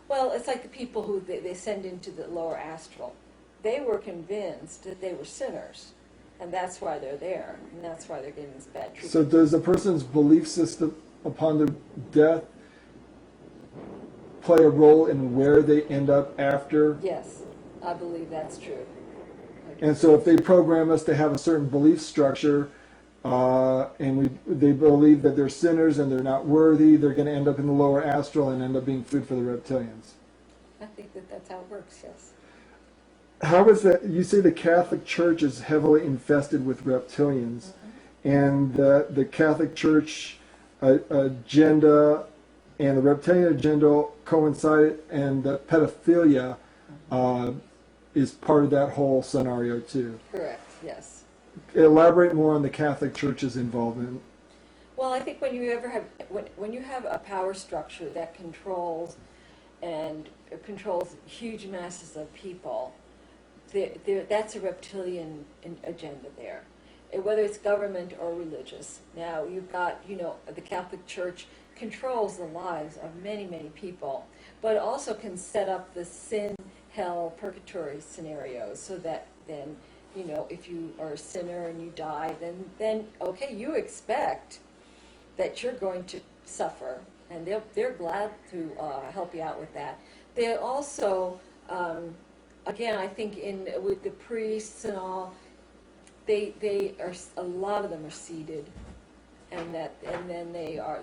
Speaker 5: well, it's like the people who they send into the lower astral. They were convinced that they were sinners, and that's why they're there, and that's why they're getting this bad treatment.
Speaker 4: So does a person's belief system upon their death play a role in where they end up after?
Speaker 5: Yes, I believe that's true.
Speaker 4: And so if they program us to have a certain belief structure, and they believe that they're sinners and they're not worthy, they're going to end up in the lower astral and end up being food for the reptilians.
Speaker 5: I think that's how it works, yes.
Speaker 4: How is that? You say the Catholic Church is heavily infested with reptilians, and the Catholic Church agenda and the reptilian agenda coincide, and the pedophilia is part of that whole scenario too.
Speaker 5: Correct, yes.
Speaker 4: Elaborate more on the Catholic Church's involvement.
Speaker 5: Well, I think when you have a power structure that controls huge masses of people, that's a reptilian agenda there, whether it's government or religious. Now you've got, the Catholic Church controls the lives of many, many people, but also can set up the sin, hell, purgatory scenarios so that then you know, if you are a sinner and you die, then okay, you expect that you're going to suffer, and they're glad to help you out with that. They also, again, I think with the priests and all, they are, a lot of them are seated, and then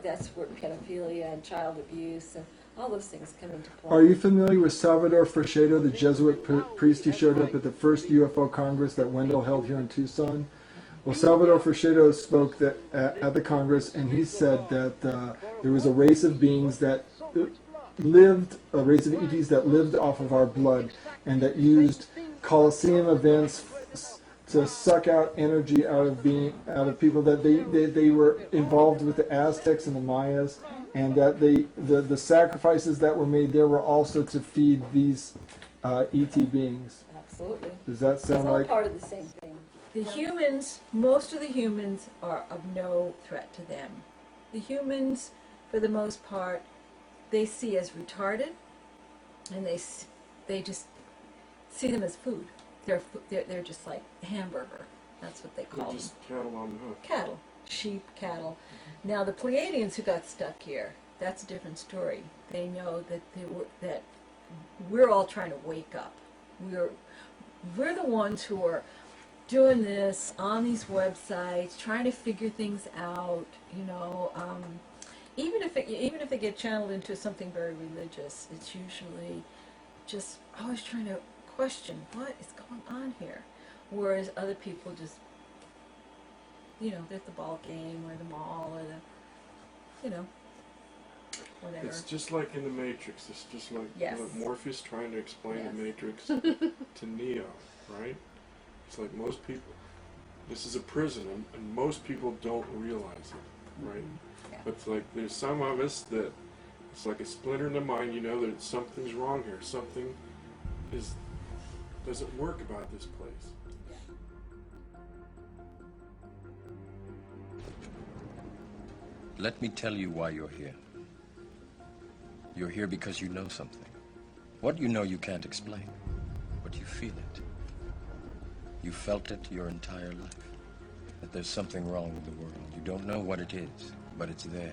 Speaker 5: that's where pedophilia and child abuse and all those things come into play.
Speaker 4: Are you familiar with Salvador Fresedo, the Jesuit priest who showed up at the first UFO Congress that Wendell held here in Tucson? Well, Salvador Fresedo spoke at the Congress, and he said that there was a race of beings that lived, a race of ETs that lived off of our blood, and that used Colosseum events to suck out energy out of people, that they were involved with the Aztecs and the Mayas, and that the sacrifices that were made there were also to feed these ET beings.
Speaker 5: Absolutely.
Speaker 4: Does that sound
Speaker 5: It's all
Speaker 4: like
Speaker 5: part of the same thing.
Speaker 7: The humans, most of the humans are of no threat to them. The humans, for the most part, they see as retarded, and they just see them as food. They're just like hamburger. That's what they call
Speaker 6: They're
Speaker 7: them.
Speaker 6: just cattle on the hook.
Speaker 7: Cattle, sheep, cattle. Now the Pleiadians who got stuck here, that's a different story. They know that we're all trying to wake up. We're the ones who are doing this on these websites, trying to figure things out. You know, even if they get channeled into something very religious, it's usually just always trying to question what is going on here. Whereas other people just, you know, they're at the ball game or the mall or the, you know, whatever.
Speaker 6: It's just like in the Matrix. It's just like
Speaker 7: Yes.
Speaker 6: Morpheus trying to explain
Speaker 7: Yes.
Speaker 6: the Matrix to Neo, right? It's like most people, this is a prison, and most people don't realize it, right?
Speaker 7: Yeah.
Speaker 6: But it's like there's some of us that it's like a splinter in the mind. You know that something's wrong here. Something doesn't work about this place.
Speaker 8: Let me tell you why you're here. You're here because you know something. What you know you can't explain, but you feel it. You felt it your entire life, that there's something wrong with the world. You don't know what it is, but it's there,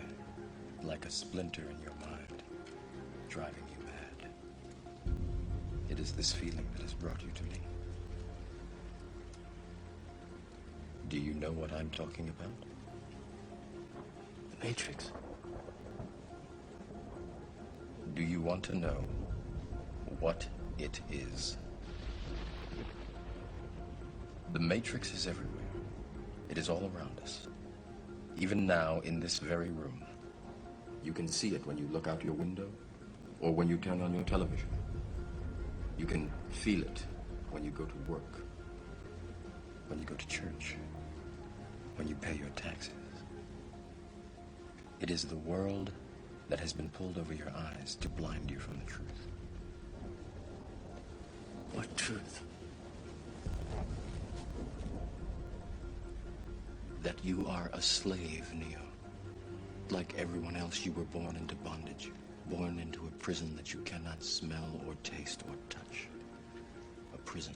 Speaker 8: like a splinter in your mind, driving you mad. It is this feeling that has brought you to me. Do you know what I'm talking about? The Matrix. Do you want to know what it is? The Matrix is everywhere. It is all around us. Even now, in this very room. You can see it when you look out your window or when you turn on your television. You can feel it when you go to work, when you go to church, when you pay your taxes. It is the world that has been pulled over your eyes to blind you from the truth. What truth? That you are a slave, Neo. Like everyone else, you were born into bondage, born into a prison that you cannot smell or taste or touch. A prison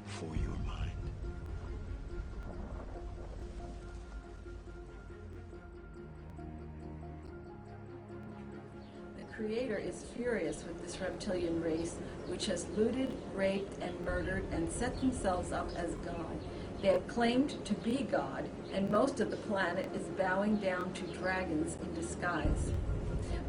Speaker 8: for your mind.
Speaker 7: The Creator is furious with this reptilian race, which has looted, raped, and murdered, and set themselves up as God. They have claimed to be God, and most of the planet is bowing down to dragons in disguise.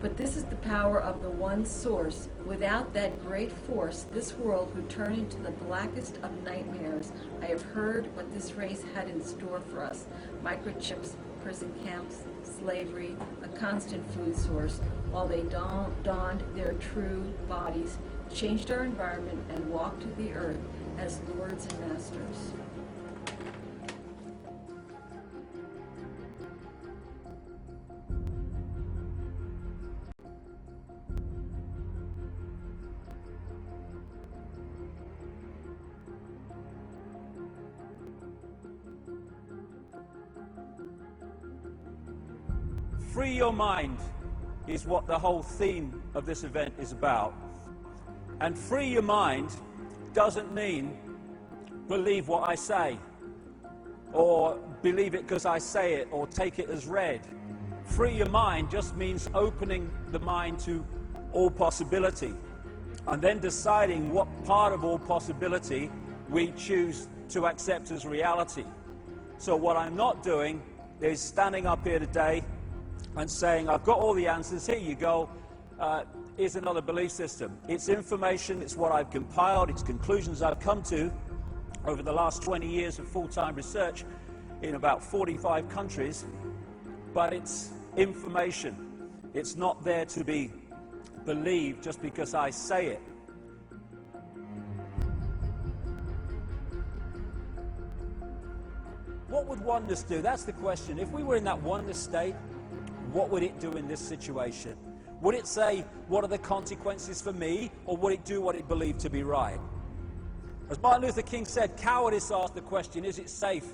Speaker 7: But this is the power of the one source. Without that great force, this world would turn into the blackest of nightmares. I have heard what this race had in store for us. Microchips, prison camps, slavery, a constant food source, while they donned their true bodies, changed our environment, and walked the earth as lords and masters.
Speaker 3: Free your mind is what the whole theme of this event is about. And free your mind doesn't mean believe what I say, or believe it because I say it, or take it as read. Free your mind just means opening the mind to all possibility, and then deciding what part of all possibility we choose to accept as reality. So what I'm not doing is standing up here today and saying, I've got all the answers, here you go, here's another belief system. It's information, it's what I've compiled, it's conclusions I've come to over the last 20 years of full-time research in about 45 countries, but it's information. It's not there to be believed just because I say it. What would oneness do? That's the question. If we were in that oneness state, what would it do in this situation? Would it say, what are the consequences for me, or would it do what it believed to be right? As Martin Luther King said, cowardice asked the question, is it safe?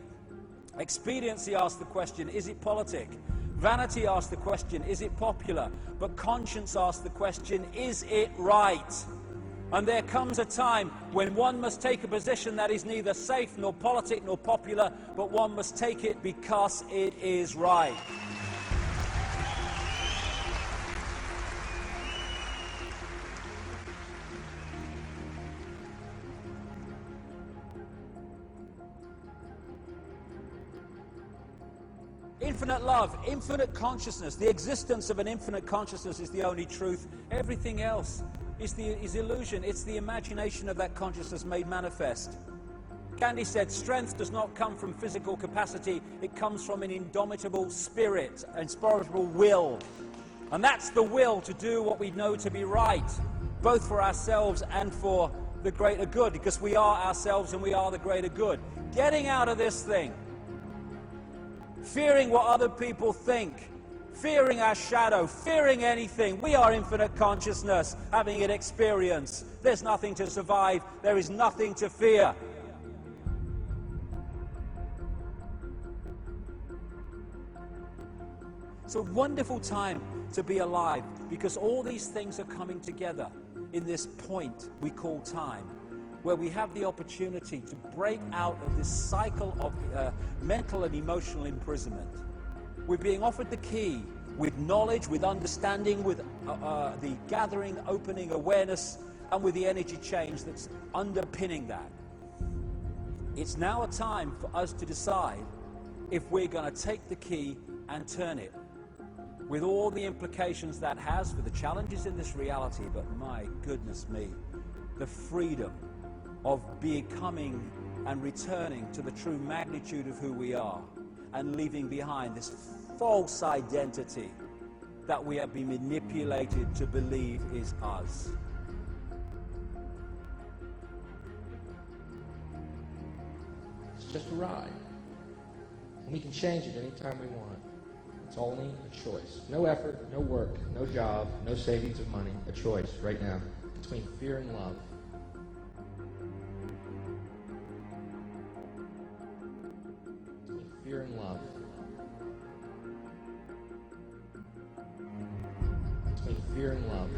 Speaker 3: Expediency asked the question, is it politic? Vanity asked the question, is it popular? But conscience asked the question, is it right? And there comes a time when one must take a position that is neither safe nor politic nor popular, but one must take it because it is right. Infinite love, infinite consciousness. The existence of an infinite consciousness is the only truth. Everything else is illusion. It's the imagination of that consciousness made manifest. Gandhi said, strength does not come from physical capacity. It comes from an indomitable spirit, an inspirable will. And that's the will to do what we know to be right, both for ourselves and for the greater good, because we are ourselves and we are the greater good. Getting out of this thing, fearing what other people think, fearing our shadow, fearing anything. We are infinite consciousness, having an experience. There's nothing to survive. There is nothing to fear. It's a wonderful time to be alive, because all these things are coming together in this point we call time, where we have the opportunity to break out of this cycle of mental and emotional imprisonment. We're being offered the key with knowledge, with understanding, with the gathering, opening awareness, and with the energy change that's underpinning that. It's now a time for us to decide if we're going to take the key and turn it, with all the implications that has for the challenges in this reality, but my goodness me, the freedom of becoming and returning to the true magnitude of who we are, and leaving behind this false identity that we have been manipulated to believe is us.
Speaker 9: It's just a ride. And we can change it anytime we want. It's only a choice. No effort, no work, no job, no savings of money. A choice right now between fear and love. Between fear and love. Between fear and love.